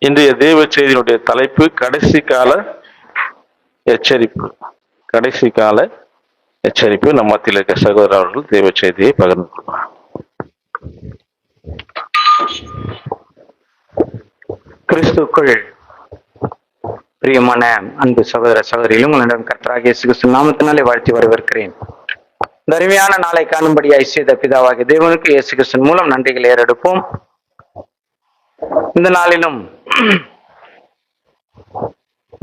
இன்றைய தேவ செய்தியினுடைய தலைப்பு கடைசி கால எச்சரிப்பு. கடைசி கால எச்சரிப்பு. நம் மத்தியில் இருக்க சகோதரர் அவர்கள் தேவ செய்தியை பகிர்ந்து கொள்வார். கிறிஸ்துக்குள் பிரியமான அன்பு சகோதர சகோதரிகளும் உங்களிடம் கர்த்தராகிய இயேசு கிறிஸ்து நாமத்தினாலே வாழ்த்தி வரவேற்கிறேன். இந்த அருமையான நாளை காணும்படியாய் செய்த பிதாவாகிய தேவனுக்கு இயேசு கிறிஸ்துவின் மூலம் நன்றிகளை ஏறெடுப்போம். இந்த நாளிலும்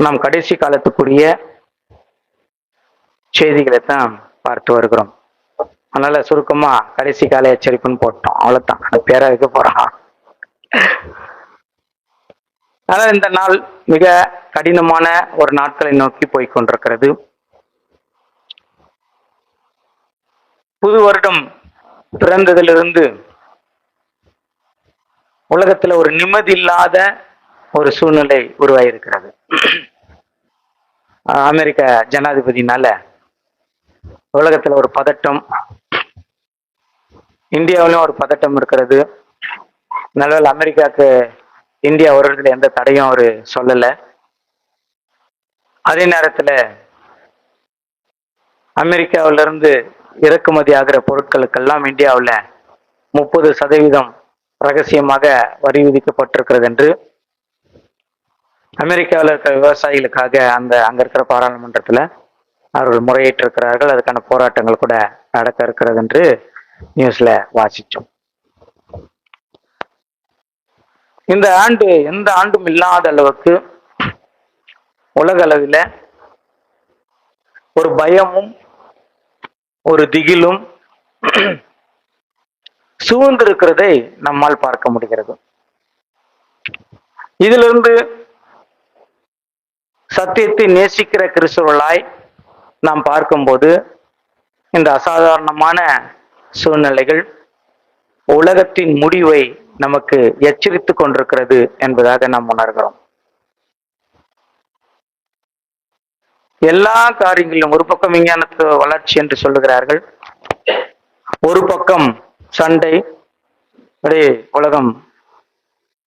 நாம் கடைசி காலத்துக்குரிய செய்திகளை தான் பார்த்து வருகிறோம். அதனால சுருக்கமா கடைசி கால எச்சரிப்புன்னு போட்டோம், அவ்வளவுதான். அந்த பேரை வைக்க போறான். அதனால இந்த நாள் மிக கடினமான ஒரு நாட்களை நோக்கி போய் கொண்டிருக்கிறது. புது வருடம் பிறந்ததிலிருந்து உலகத்துல ஒரு நிம்மதி இல்லாத ஒரு சூழ்நிலை உருவாயிருக்கிறது. அமெரிக்க ஜனாதிபதினால உலகத்துல ஒரு பதட்டம், இந்தியாவிலும் ஒரு பதட்டம் இருக்கிறது. நல்லவேளை அமெரிக்காவுக்கு இந்தியா வருவதில் எந்த தடையும் அவரு சொல்லல. அதே நேரத்துல அமெரிக்காவிலிருந்து இறக்குமதி ஆகிற பொருட்களுக்கெல்லாம் இந்தியாவில் 30% ரகசியமாக வரி விதிக்கப்பட்டிருக்கிறது என்று அமெரிக்காவில் இருக்கிற விவசாயிகளுக்காக அங்க இருக்கிற பாராளுமன்றத்தில் அவர்கள் முறையிட்டிருக்கிறார்கள். அதுக்கான போராட்டங்கள் கூட நடக்க இருக்கிறது என்று நியூஸ்ல வாசிச்சோம். இந்த ஆண்டு எந்த ஆண்டும் இல்லாத அளவுக்கு உலக அளவில் ஒரு பயமும் ஒரு திகிலும் சூழ்ந்திருக்கிறதை நம்மால் பார்க்க முடிகிறது. இதிலிருந்து சத்தியத்தை நேசிக்கிற கிறிஸ்தவர்களாய் நாம் பார்க்கும்போது இந்த அசாதாரணமான சூழ்நிலைகள் உலகத்தின் முடிவை நமக்கு எச்சரித்துக் கொண்டிருக்கிறது என்பதாக நாம் உணர்கிறோம். எல்லா காரியங்களிலும் ஒரு பக்கம் விஞ்ஞானத்து வளர்ச்சி என்று சொல்லுகிறார்கள், ஒரு பக்கம் சண்டை, உலகம்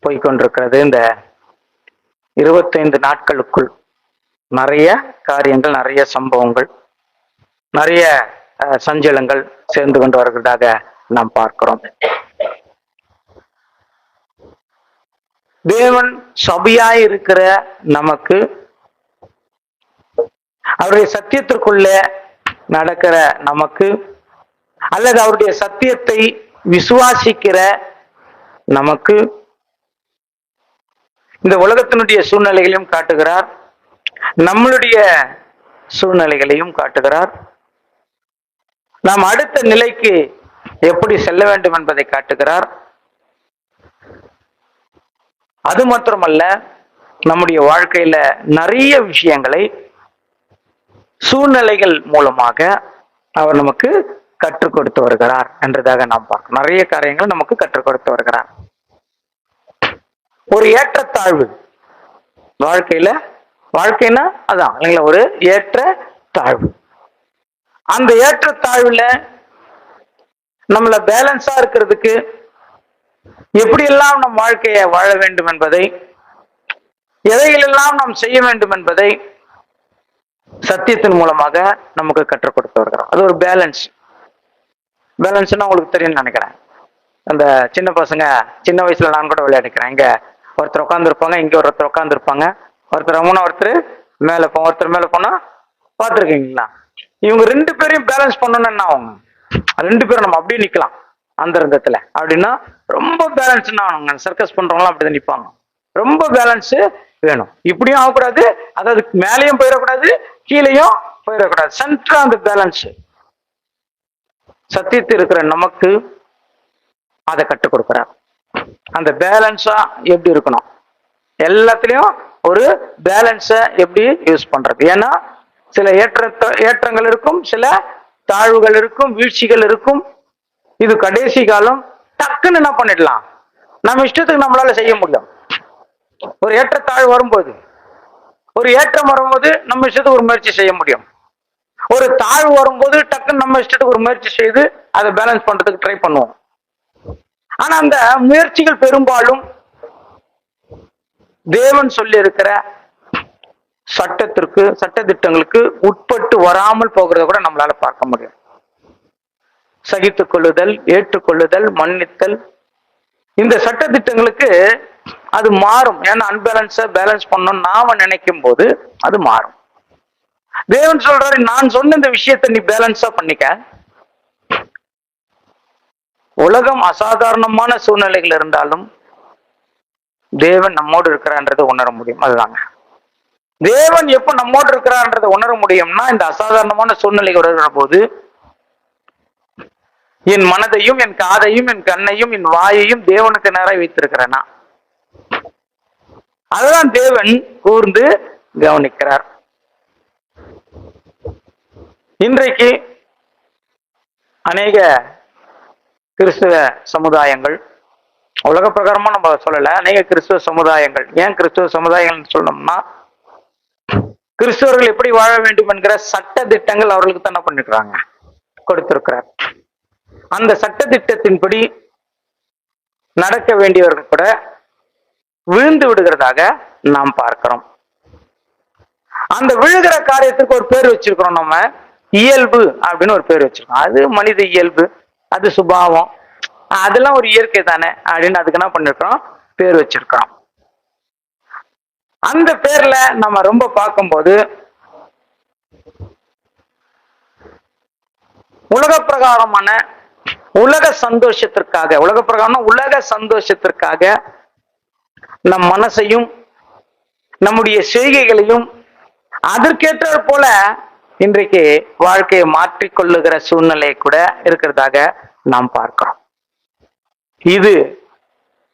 போய்கொண்டிருக்கிறது. இந்த 25 நாட்களுக்குள் நிறைய காரியங்கள், நிறைய சம்பவங்கள், நிறைய சஞ்சலங்கள் சேர்ந்து கொண்டு வருகிறதாக நாம் பார்க்கிறோம். தேவன் சபையாய் இருக்கிற நமக்கு அவருடைய சத்தியத்திற்குள்ள நடக்கிற நமக்கு அல்லது அவருடைய சத்தியத்தை விசுவாசிக்கிற நமக்கு இந்த உலகத்தினுடைய சூழ்நிலைகளையும் காட்டுகிறார், நம்மளுடைய சூழ்நிலைகளையும் காட்டுகிறார். நாம் அடுத்த நிலைக்கு எப்படி செல்ல வேண்டும் என்பதை காட்டுகிறார். அது மாத்திரமல்ல, நம்முடைய வாழ்க்கையில நிறைய விஷயங்களை சூழ்நிலைகள் மூலமாக அவர் நமக்கு கற்றுக் கொடுத்து வருகிறார் என்றதாக நாம் பார்க்கணும். நிறைய காரியங்கள் நமக்கு கற்றுக் கொடுத்து வருகிறார். ஒரு ஏற்றத்தாழ்வு வாழ்க்கைனா அதான் இல்லைங்களா, ஒரு ஏற்ற தாழ்வு. அந்த ஏற்றத்தாழ்வுல நம்மள பேலன்ஸா இருக்கிறதுக்கு எப்படியெல்லாம் நம் வாழ்க்கையை வாழ வேண்டும் என்பதை, எதைகளெல்லாம் நாம் செய்ய வேண்டும் என்பதை சத்தியத்தின் மூலமாக நமக்கு கற்றுக் கொடுத்து வருகிறோம். அது ஒரு பேலன்ஸ்னா உங்களுக்கு தெரியும்னு நினைக்கிறேன். அந்த சின்ன பசங்க சின்ன வயசுல நான் கூட விளையாடிக்கிறேன். இங்க ஒருத்தர் உட்காந்துருப்பாங்க, இங்க ஒருத்தர் உட்காந்துருப்பாங்க, ஒருத்தர் ஒருத்தர் மேல ஒருத்தர் மேல போனா பார்த்துருக்கீங்களா? இவங்க 2 பேரையும் பேலன்ஸ் பண்ணணும்னு என்ன ஆகும்? 2 பேரும் நம்ம அப்படியே நிக்கலாம் அந்த இடத்துல. அப்படின்னா ரொம்ப பேலன்ஸ்னா ஆகணுங்க. சர்க்கஸ் பண்றவங்களாம் அப்படிதான் நிற்பாங்க. ரொம்ப பேலன்ஸ் வேணும். இப்படியும் ஆகக்கூடாது, அதாவது மேலையும் போயிடக்கூடாது, கீழையும் போயிடக்கூடாது. சென்டரா அந்த பேலன்ஸ் சத்தியத்தில் இருக்கிற நமக்கு அதை கற்றுக் கொடுக்கிறார். அந்த பேலன்ஸா எப்படி இருக்கணும், எல்லாத்துலயும் ஒரு பேலன்ஸை எப்படி யூஸ் பண்றது. ஏன்னா சில ஏற்றங்கள் இருக்கும், சில தாழ்வுகள் இருக்கும், வீழ்ச்சிகள் இருக்கும். இது கடைசி காலம். டக்குன்னு என்ன பண்ணிடலாம், நம்ம இஷ்டத்துக்கு நம்மளால செய்ய முடியும். ஒரு ஏற்றத்தாழ்வு வரும்போது, ஒரு ஏற்றம் வரும்போது நம்ம இஷ்டத்துக்கு ஒரு முயற்சி செய்ய முடியும். ஒரு தாழ்வு வரும்போது டக்குன்னு நம்ம இஷ்டத்துக்கு ஒரு முயற்சி செய்து அதை பேலன்ஸ் பண்றதுக்கு ட்ரை பண்ணுவோம். ஆனா அந்த முயற்சிகள் பெரும்பாலும் தேவன் சொல்லி இருக்கிற சட்டத்திற்கு சட்ட திட்டங்களுக்கு உட்பட்டு வராமல் போகிறத கூட நம்மளால பார்க்க முடியும். சகித்துக் கொள்ளுதல், ஏற்றுக்கொள்ளுதல், மன்னித்தல், இந்த சட்ட திட்டங்களுக்கு அது மாறும். ஏன்னா அன்பேலன்ஸ பேலன்ஸ் பண்ணணும் நாம நினைக்கும் போது அது மாறும். தேவன் சொல்றாரு, நான் சொன்ன இந்த விஷயத்தை நீ பேலன்ஸா பண்ணிக்க. உலகம் அசாதாரணமான சூழ்நிலைகள் இருந்தாலும் தேவன் நம்மோடு இருக்கிறான்றதை உணர முடியும். அதுதாங்க தேவன் எப்ப நம்மோடு இருக்கிறான்றதை உணர முடியும்னா, இந்த அசாதாரணமான சூழ்நிலைகள் வருகிற போது என் மனதையும் என் காதையும் என் கண்ணையும் என் வாயையும் தேவனுக்கு நேராக வைத்திருக்கிறேனா, அதுதான் தேவன் கூர்ந்து கவனிக்கிறார். இன்றைக்கு அநேக கிறிஸ்துவ சமுதாயங்கள், உலக பிரகாரமா நம்ம சொல்லல, அநேக கிறிஸ்துவ சமுதாயங்கள், ஏன் கிறிஸ்துவ சமுதாயங்கள் சொல்லணும்னா, கிறிஸ்துவர்கள் எப்படி வாழ வேண்டும் என்கிற சட்ட திட்டங்கள் அவர்களுக்கு தானே பண்ணிருக்கிறாங்க, கொடுத்திருக்கிறார். அந்த சட்ட திட்டத்தின்படி நடக்க வேண்டியவர்கள் கூட விழுந்து விடுகிறதாக நாம் பார்க்கிறோம். அந்த விழுகிற காரியத்துக்கு ஒரு பேர் வச்சிருக்கிறோம், நம்ம இயல்பு அப்படின்னு ஒரு பேர் வச்சிருக்கோம். அது மனித இயல்பு, அது சுபாவம், அதெல்லாம் ஒரு இயற்கை தானே அப்படின்னு அதுக்கு என்ன பண்ணிருக்கிறோம், பேர் வச்சிருக்கிறோம். அந்த பேர்ல நம்ம ரொம்ப பார்க்கும்போது உலக பிரகாரமான உலக சந்தோஷத்திற்காக, உலக பிரகாரம் உலக சந்தோஷத்திற்காக நம் மனசையும் நம்முடைய செய்கைகளையும் அதற்கேற்றாற் போல இன்றைக்கு வாழ்க்கையை மாற்றிக்கொள்ளுகிற சூழ்நிலை கூட இருக்கிறதாக நாம் பார்க்கிறோம். இது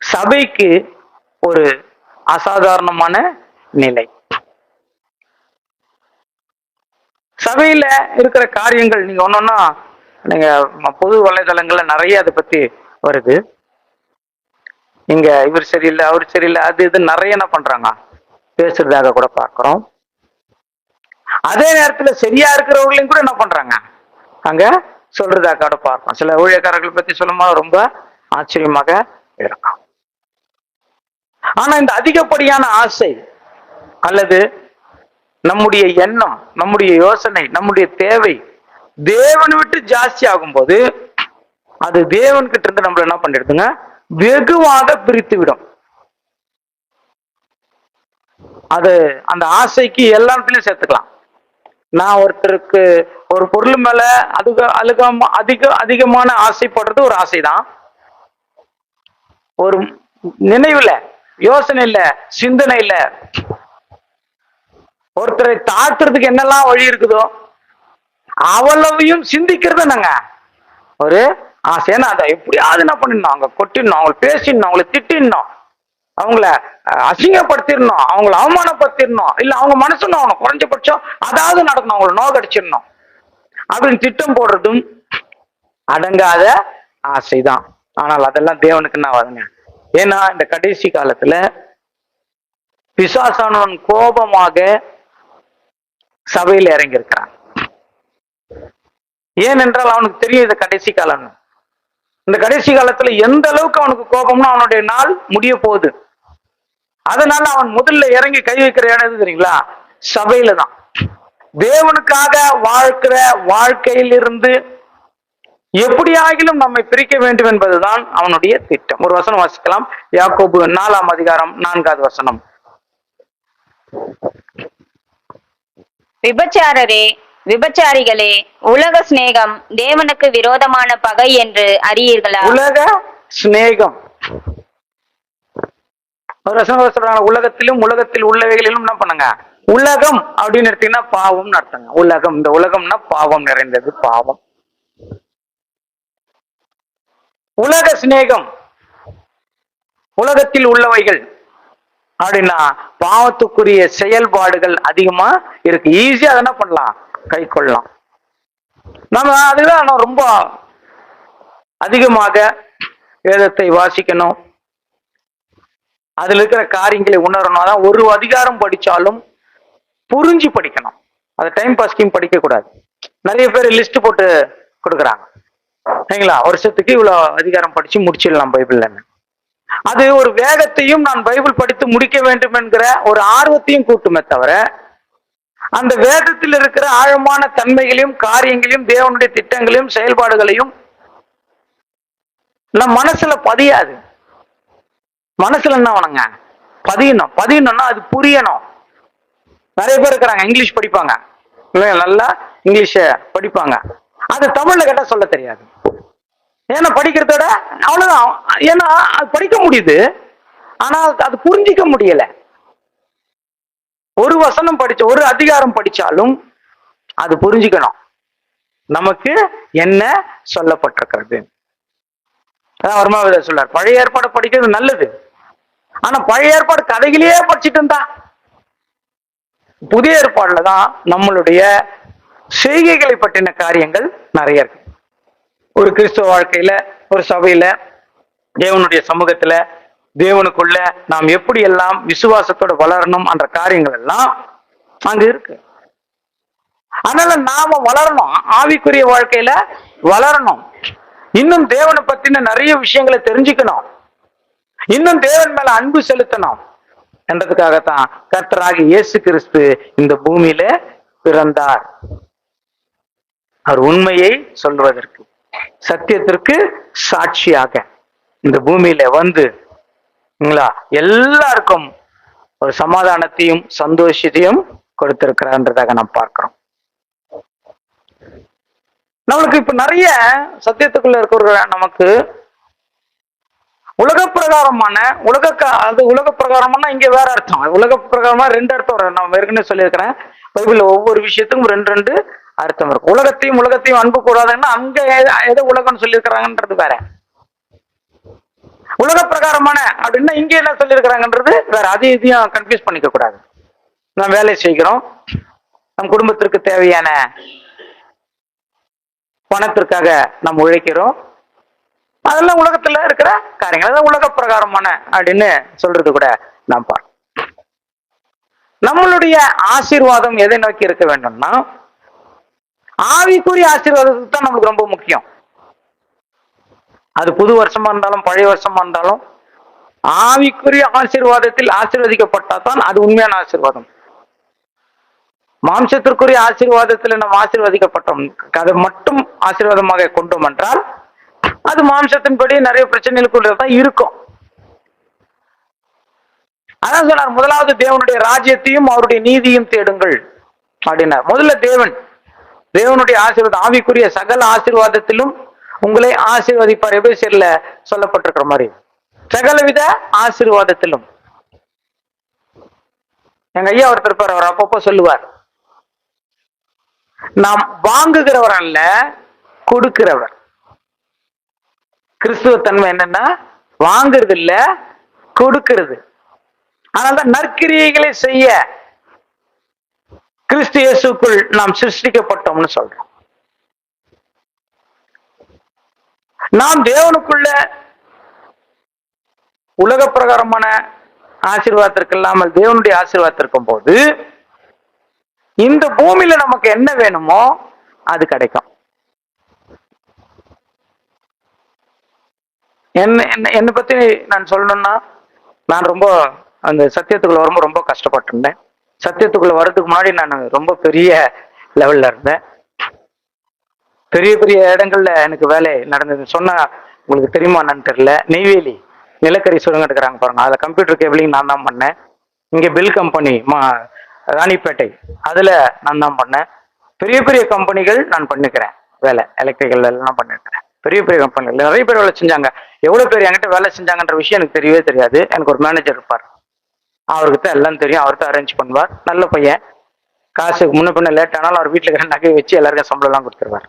சபைக்கு ஒரு அசாதாரணமான நிலை. சபையில இருக்கிற காரியங்கள் நீங்க ஒன்னொன்னா நீங்க பொது வலைதளங்கள்ல நிறைய அதை பத்தி வருது. இங்க இவர் சரியில்லை, அவர் சரியில்லை, அது இது நிறைய என்ன பண்றாங்க, பேசுறதாக கூட பார்க்கிறோம். அதே நேரத்துல சரியா இருக்கிறவங்களையும் கூட என்ன பண்றாங்க, அங்க சொல்றதாக கூட பார்ப்போம். சில ஊழியக்காரர்கள் பத்தி சொல்லும்போது ரொம்ப ஆச்சரியமாக இருக்கும். ஆனா இந்த அதிகப்படியான ஆசை அல்லது நம்முடைய எண்ணம், நம்முடைய யோசனை, நம்முடைய தேவை தேவனை விட்டு ஜாஸ்தி ஆகும் போது அது தேவன் கிட்ட இருந்து நம்மள என்ன பண்ணிடுதுங்க, வெகுவாக பிரித்து விடும். அது அந்த ஆசைக்கு எல்லாத்துலயும் சேர்த்துக்கலாம். நான் ஒருத்தருக்கு ஒரு பொருள் மேல அதிகமான ஆசைப்படுறது ஒரு ஆசைதான். ஒரு நினைவுல, யோசனை இல்ல, சிந்தனை இல்ல, ஒருத்தரை தாக்குறதுக்கு என்னெல்லாம் வழி இருக்குதோ அவ்வளவையும் சிந்திக்கிறது நாங்க ஒரு ஆசை. ஏன்னா அதை எப்படியாவது என்ன பண்ணிடணும், அவங்க கொட்டிடணும், அவங்களை பேசிடணும், அவங்களை திட்டிடணும், அவங்கள அசிங்கப்படுத்திடணும், அவங்கள அவமானப்படுத்திடணும், இல்ல அவங்க மனசுன்னு அவனை குறைஞ்சபட்சம் அதாவது நடக்கணும், அவங்களை நோக்கடிச்சிடணும் அப்படின்னு திட்டம் போடுறதும் அடங்காத ஆசைதான். ஆனால் அதெல்லாம் தேவனுக்கு என்ன ஆகுதுங்க? ஏன்னா இந்த கடைசி காலத்துல பிசாசானவன் கோபமாக சபையில் இறங்கி இருக்கிறான். ஏனென்றால் அவனுக்கு தெரியும் இது கடைசி காலம். இந்த கடைசி காலத்துல எந்த அளவுக்கு அவனுக்கு கோபம்னா அவனுடைய நாள் முடிய போகுது. அதனால அவன் முதல்ல இறங்கி கை வைக்கிற இடம் எது தெரியுங்களா? சபையில தான். தேவனுக்காக வாழ்க்கிற வாழ்க்கையில் இருந்து எப்படியாகிலும் நம்மை பிரிக்க வேண்டும் என்பதுதான் அவனுடைய திட்டம். ஒரு வசனம் வாசிக்கலாம், யாக்கோபு 4ஆம் அதிகாரம் 4வது வசனம். விபச்சாரரே, விபச்சாரிகளே, உலக சிநேகம் தேவனுக்கு விரோதமான பகை என்று அறியீர்களா? உலக சிநேகம், ஒரு வசனம் சொல்றாங்க, உலகத்திலும் உலகத்தில் உள்ளவைகளிலும் என்ன பண்ணுங்க, உலகம் அப்படின்னு எடுத்தீங்கன்னா பாவம் அர்த்தங்க. உலகம், இந்த உலகம்னா பாவம் நிறைந்தது, பாவம். உலக சிநேகம், உலகத்தில் உள்ளவைகள் அப்படின்னா பாவத்துக்குரிய செயல்பாடுகள் அதிகமா இருக்கு. ஈஸியா அதை என்ன பண்ணலாம், கை கொள்ளலாம். நம்ம அதுதான் ரொம்ப அதிகமாக வேதத்தை வாசிக்கணும், அதுல இருக்கிற காரியங்களை உணரணும். அதான் ஒரு அதிகாரம் படிச்சாலும் புரிஞ்சு படிக்கணும். அதை டைம் பாஸ்கிங் படிக்க கூடாது. நிறைய பேர் லிஸ்ட் போட்டு கொடுக்குறாங்க, சரிங்களா, வருஷத்துக்கு இவ்வளவு அதிகாரம் படிச்சு முடிச்சிடலாம் பைபிள்ல. அது ஒரு வேகத்தையும் நான் பைபிள் படித்து முடிக்க வேண்டும் என்கிற ஒரு ஆர்வத்தையும் கூட்டுமே தவிர, அந்த வேதத்தில் இருக்கிற ஆழமான தன்மைகளையும் காரியங்களையும் தேவனுடைய திட்டங்களையும் செயல்பாடுகளையும் நம் மனசுல பதியாது. மனசுல என்ன வேணுங்க? பதியணும். பதியணும்னா அது புரியணும். நிறைய பேர் இருக்கிறாங்க, இங்கிலீஷ் படிப்பாங்க, நல்லா இங்கிலீஷ படிப்பாங்க, அது தமிழ்ல கேட்டா சொல்ல தெரியாது. ஏன்னா படிக்கிறதோட அவ்வளவுதான். ஏன்னா அது படிக்க முடியுது, ஆனா அது புரிஞ்சிக்க முடியல. ஒரு வசனம் படிச்ச, ஒரு அதிகாரம் படிச்சாலும் அது புரிஞ்சுக்கணும் நமக்கு என்ன சொல்லப்பட்டிருக்கிறது. வருமாவதர் சொல்றார், பழைய ஏற்பாடு படிக்கிறது நல்லது, ஆனா பழைய ஏற்பாடு கதைகளையே படிச்சுட்டு இருந்தா, புதிய ஏற்பாடுல தான் நம்மளுடைய செய்கைகளை பற்றின காரியங்கள் நிறைய இருக்கு. ஒரு கிறிஸ்துவ வாழ்க்கையில, ஒரு சபையில, தேவனுடைய சமூகத்துல, தேவனுக்குள்ள நாம் எப்படி எல்லாம் விசுவாசத்தோட வளரணும் என்ற காரியங்கள் எல்லாம் அங்க இருக்கு. அதனால நாம வளரணும், ஆவிக்குரிய வாழ்க்கையில வளரணும், இன்னும் தேவனை பத்தின நிறைய விஷயங்களை தெரிஞ்சுக்கணும், இன்னும் தேவன் மேல அன்பு செலுத்தணும் என்றதுக்காகத்தான் கர்த்தராகிய இயேசு கிறிஸ்து இந்த பூமியில பிறந்தார். அவர் உண்மையை சொல்வதற்கு, சத்தியத்திற்கு சாட்சியாக இந்த பூமியில வந்து எல்லாருக்கும் ஒரு சமாதானத்தையும் சந்தோஷத்தையும் கொடுத்திருக்கிறார்ன்றதாக நாம் பார்க்கிறோம். நம்மளுக்கு இப்ப நிறைய சத்தியத்துக்குள்ள இருக்கிற நமக்கு உலக பிரகாரமான உலக பிரகாரமான இங்க வேற அர்த்தம், உலக பிரகாரமா ரெண்டு அர்த்தம் வரும். நான் ஏற்கனவே சொல்லியிருக்கிறேன், பைபிள்ல ஒவ்வொரு விஷயத்துக்கும் ரெண்டு அர்த்தம் இருக்கும். உலகத்தையும் அன்பு கூடாதுன்னா அங்க எதை உலகம்னு சொல்லியிருக்கிறாங்கன்றது வேற. உலக பிரகாரமான அப்படின்னா இங்க என்ன சொல்லியிருக்கிறாங்கன்றது வேற. இதையும் கன்ஃபியூஸ் பண்ணிக்க கூடாது. நம்ம வேலை செய்கிறோம், நம் குடும்பத்திற்கு தேவையான பணத்திற்காக நாம் உழைக்கிறோம், அதெல்லாம் உலகத்துல இருக்கிற காரியங்கள், அதான் உலக பிரகாரமான அப்படின்னு சொல்றது கூட நாம் பார்க்கிறோம். நம்மளுடைய ஆசீர்வாதம் எதை நோக்கி இருக்க வேண்டும்னா, ஆவிக்குரிய ஆசீர்வாதத்துக்கு தான் நம்மளுக்கு ரொம்ப முக்கியம். அது புது வருஷமா இருந்தாலும் பழைய வருஷமா இருந்தாலும் ஆவிக்குரிய ஆசீர்வாதத்தில் ஆசீர்வதிக்கப்பட்டா தான் அது உண்மையான ஆசீர்வாதம். மாம்சத்திற்குரிய ஆசீர்வாதத்தில் நம்ம ஆசீர்வதிக்கப்பட்டோம், அதை மட்டும் ஆசீர்வாதமாக கொண்டோம் என்றால் அது மாம்சத்தின்படி நிறைய பிரச்சனைகளுக்குள்ளதான் இருக்கும். அதான் சொன்னார், முதலாவது தேவனுடைய ராஜ்யத்தையும் அவருடைய நீதியும் தேடுங்கள் அப்படின்னார். முதல்ல தேவனுடைய ஆசீர்வாதம், ஆவிக்குரிய சகல ஆசீர்வாதத்திலும் உங்களை ஆசீர்வதிப்பார். எபேசியர்ல சொல்லப்பட்டிருக்கிற மாதிரி சகலவித ஆசீர்வாதத்திலும். எங்க ஐயா ஒருத்தர் இருப்பார், அவர் அப்பப்போ சொல்லுவார், நாம் வாங்குகிறவர் அல்ல, கொடுக்கிறவர். கிறிஸ்துவ தன்மை என்னன்னா வாங்குறது இல்ல, கொடுக்கிறது. அதனால்தான் நற்கிரியைகளை செய்ய கிறிஸ்து இயேசுக்குள் நாம் சிருஷ்டிக்கப்பட்டோம்னு சொல்றோம். நாம் தேவனுக்குள்ள உலக பிரகாரமான ஆசீர்வாதத்திற்கு இல்லாமல் தேவனுடைய ஆசீர்வாதத்திற்கும் போது இந்த பூமியில நமக்கு என்ன வேணுமோ அது கிடைக்கும். என்னை பத்தி நான் சொல்லணும்னா, நான் ரொம்ப அந்த சத்தியத்துக்குள்ள வரும்போது ரொம்ப கஷ்டப்பட்டிருந்தேன். சத்தியத்துக்குள்ள வர்றதுக்கு முன்னாடி நான் ரொம்ப பெரிய லெவல்ல இருந்தேன். பெரிய பெரிய இடங்கள்ல எனக்கு வேலை நடந்தது. சொன்னா உங்களுக்கு தெரியுமா என்னன்னு தெரியல, நெய்வேலி நிலக்கரி சுரங்கம் எடுக்கிறாங்க பாருங்க, அதுல கம்ப்யூட்டர் கேபிளிங் நான் தான் பண்ணேன். இங்க பில் கம்பெனி ராணிப்பேட்டை, அதுல நான் தான் பண்ணேன். பெரிய பெரிய கம்பெனிகள் நான் பண்ணிக்கிறேன் வேலை, எலக்ட்ரிக்கல் எல்லாம் பண்ணிருக்கிறேன். பெரிய பெரிய கம்பெனிகள் நிறைய பேர் வேலை செஞ்சாங்க. எவ்வளவு பேர் என்கிட்ட வேலை செஞ்சாங்கன்ற விஷயம் எனக்கு தெரியவே தெரியாது. எனக்கு ஒரு மேனேஜர் இருப்பார், அவருக்கு தான் எல்லாம் தெரியும், அவர் தான் அரேஞ்ச் பண்ணுவார். நல்ல பையன், காசுக்கு முன்ன பின்ன லேட் ஆனாலும் அவர் வீட்டுல இருக்கிற நகை வச்சு எல்லாருக்கும் சம்பளம் எல்லாம் கொடுத்துருவார்.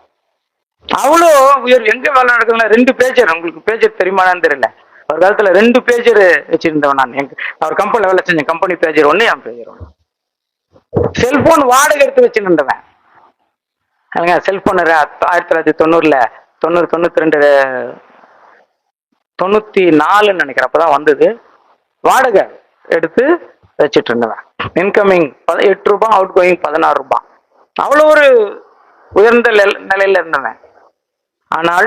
அவ்வளோ உயர். எங்க வேலை நடக்குதுன்னா 2 பேஜர், உங்களுக்கு பேஜர் தெரியுமான்னு தெரியல, ஒரு காலத்துல 2 பேஜர் வச்சிருந்தவன் நான். அவர் கம்பெனில வேலை செஞ்சேன், கம்பெனி பேஜர் 1, என் பேஜர் 1. செல்போன் வாடகை எடுத்து வச்சுருந்தவன். செல்போன் 1990ல 92 94 நினைக்கிறேன், அப்பதான் வந்தது. வாடகை எடுத்து வச்சுட்டு இருந்தவன். இன்கமிங் 8 ரூபாய், அவுட் கோயிங் 16 ரூபாய். அவ்வளோ ஒரு உயர்ந்த நிலையில இருந்தவன். ஆனால்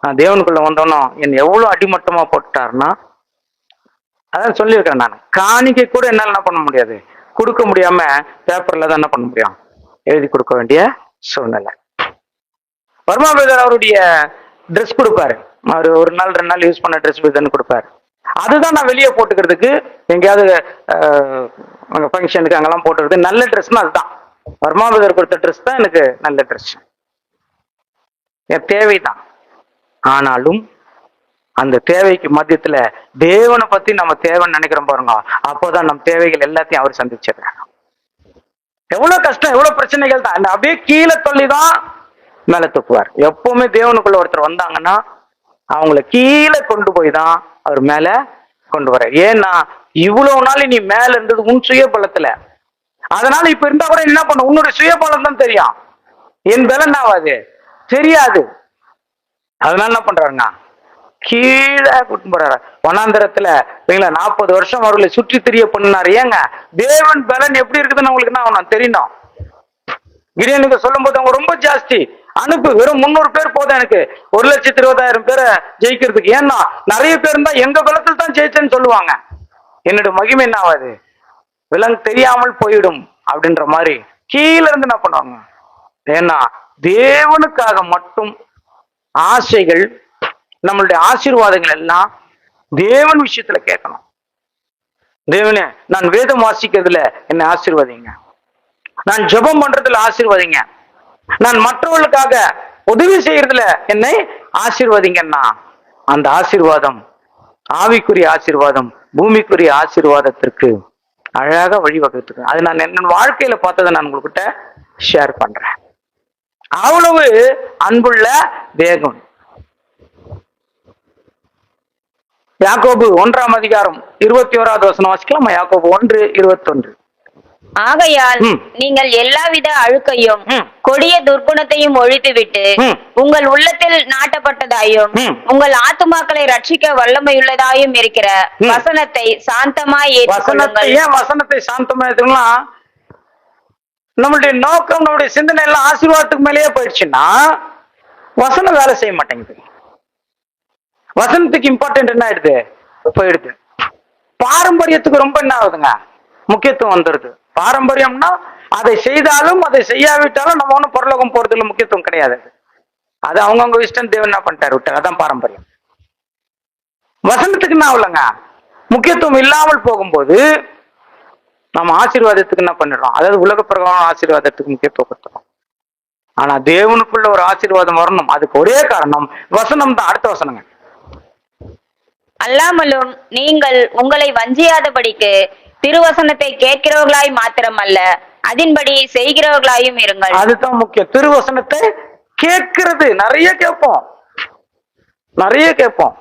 நான் தேவனுக்குள்ள வந்தோன்னா என்னை எவ்வளவு அடிமட்டமா போட்டுட்டாருன்னா, அதான் சொல்லியிருக்கேன் நான். காணிக்கை கூட என்னால என்ன பண்ண முடியாது, கொடுக்க முடியாம பேப்பர்ல தான் என்ன பண்ண முடியும், எழுதி கொடுக்க வேண்டிய சூழ்நிலை. வர்மா பிரதர் அவருடைய ட்ரெஸ் கொடுப்பாரு, அவர் ஒரு நாள் 2 நாள் யூஸ் பண்ண ட்ரெஸ் இதுன்னு கொடுப்பாரு. அதுதான் நான் வெளியே போட்டுக்கிறதுக்கு எங்கேயாவது அங்கே ஃபங்க்ஷனுக்கு அங்கெல்லாம் போட்டுக்கிறது நல்ல ட்ரெஸ்னா அதுதான். வர்மா பிரதர் கொடுத்த ட்ரெஸ் தான் எனக்கு நல்ல ட்ரெஸ், என் தேவைதான். ஆனாலும் அந்த தேவைக்கு மத்தியத்துல தேவனை பத்தி நம்ம தேவைன்னு நினைக்கிறோம் பாருங்க, அப்போதான் நம்ம தேவைகள் எல்லாத்தையும் அவர் சந்திச்சிடுறாங்க. எவ்வளவு கஷ்டம், எவ்வளவு பிரச்சனைகள் தான், அப்படியே கீழே தள்ளிதான் மேல தூக்குவார். எப்பவுமே தேவனுக்குள்ள ஒருத்தர் வந்தாங்கன்னா அவங்கள கீழே கொண்டு போய் தான் அவர் மேல கொண்டு வர. ஏன்னா இவ்வளவு நாள் நீ மேல இருந்தது உன் சுய பலத்துல, அதனால இப்ப இருந்தா கூட என்ன பண்ண, உன்னுடைய சுய பலம் தான் தெரியும், என் பலம் என்ன ஆகாது தெரியாது. அதனால என்ன பண்றாருங்க, கீழே கூட்டு போறாரு. வனாந்தரத்துல 40 வருஷம் அவர்களை சுற்றி திரிய பண்ணாரு. ஏங்க தேவன் பலன் எப்படி இருக்குதுன்னு அவங்களுக்கு என்ன தெரியணும். கிடியோனுக்கு சொல்லும் போது அவங்க ரொம்ப ஜாஸ்தி அனுப்பு, வெறும் 300 பேர் போதும் எனக்கு 1,20,000 பேரை ஜெயிக்கிறதுக்கு. ஏன்னா நிறைய பேர் இருந்தா எங்க பலத்தில் தான் ஜெயிச்சேன்னு சொல்லுவாங்க, என்னோட மகிமை என்ன ஆகாது, விலங்கு தெரியாமல் போயிடும் அப்படின்ற மாதிரி கீழே இருந்து என்ன பண்ணுவாங்க. ஏன்னா தேவனுக்காக மட்டும் ஆசைகள், நம்மளுடைய ஆசீர்வாதங்கள் எல்லாம் தேவன் விஷயத்துல கேட்கணும். தேவனே நான் வேதம் வாசிக்கிறதுல என்னை ஆசீர்வதிங்க, நான் ஜெபம் பண்றதுல ஆசீர்வதிங்க, நான் மற்றவர்களுக்காக உதவி செய்யறதுல என்னை ஆசீர்வதிங்கன்னா அந்த ஆசீர்வாதம் ஆவிக்குரிய ஆசீர்வாதம் பூமிக்குரிய ஆசீர்வாதத்திற்கு அழகாக வழிவகுத்துக்கு. அது நான் என் வாழ்க்கையில பார்த்ததை நான் உங்ககிட்ட ஷேர் பண்றேன். அவ்வளவு அன்புள்ள தேவன். யாக்கோபு 1ஆம் அதிகாரம் 21வது வசனம் வாசிக்கலாமா? யாக்கோபு 1:21. ஆகையால் நீங்கள் எல்லாவித அழுக்கையும் கொடிய துர்க்குணத்தையும் ஒழித்துவிட்டு உங்கள் உள்ளத்தில் நாட்டப்பட்டதாயும் உங்கள் ஆத்துமாக்களை ரட்சிக்க வல்லமையுள்ளதாயும் இருக்கிற வசனத்தை சாந்தமாய் ஏற்றுக்கொள்ளுங்கள். ஏன் வசனத்தை சாந்தமா ஏற்றுங்களா? நம்மளுடைய நோக்கம், நம்மளுடைய சிந்தனை எல்லாம் ஆசீர்வாதத்துக்கு மேலேயே போயிடுச்சுன்னா வசனம் வேலை செய்ய மாட்டேங்குது. வசனத்துக்கு இம்பார்ட்டன்ட் என்ன ஆயிடுது, போயிடுது. பாரம்பரியத்துக்கு ரொம்ப என்ன ஆகுதுங்க, முக்கியத்துவம் வந்துடுது. பாரம்பரியம்னா அதை செய்தாலும் அதை செய்யாவிட்டாலும் நம்ம ஒன்றும் பரலோகம் போறதுல முக்கியத்துவம் கிடையாது. அது அவங்கவுங்க இஷ்டம், தேவன் என்ன பண்ணிட்டாரு விட்டார், அதான் பாரம்பரியம். வசனத்துக்கு என்ன ஆகலங்க, முக்கியத்துவம் இல்லாமல் போகும்போது நம்ம ஆசீர்வாதத்துக்கு என்ன பண்ணிடுறோம், அதாவது உலக பிரகாரம் ஆசீர்வாதத்துக்கு முக்கியத்துவம் கொடுத்துறோம். ஆனா தேவனுக்குள்ள ஒரு ஆசீர்வாதம் வரணும், அதுக்கு ஒரே காரணம் வசனம் தான். அடுத்த வசனங்க, அல்லாமலும் நீங்கள் உங்களை வஞ்சியாதபடிக்கு திருவசனத்தை கேட்கிறவர்களாய் மாத்திரமல்ல அதன்படி செய்கிறவர்களாயும் இருங்கள். அதுதான் முக்கியம். திருவசனத்தை கேட்கிறது, நிறைய கேட்போம், நிறைய கேட்போம்.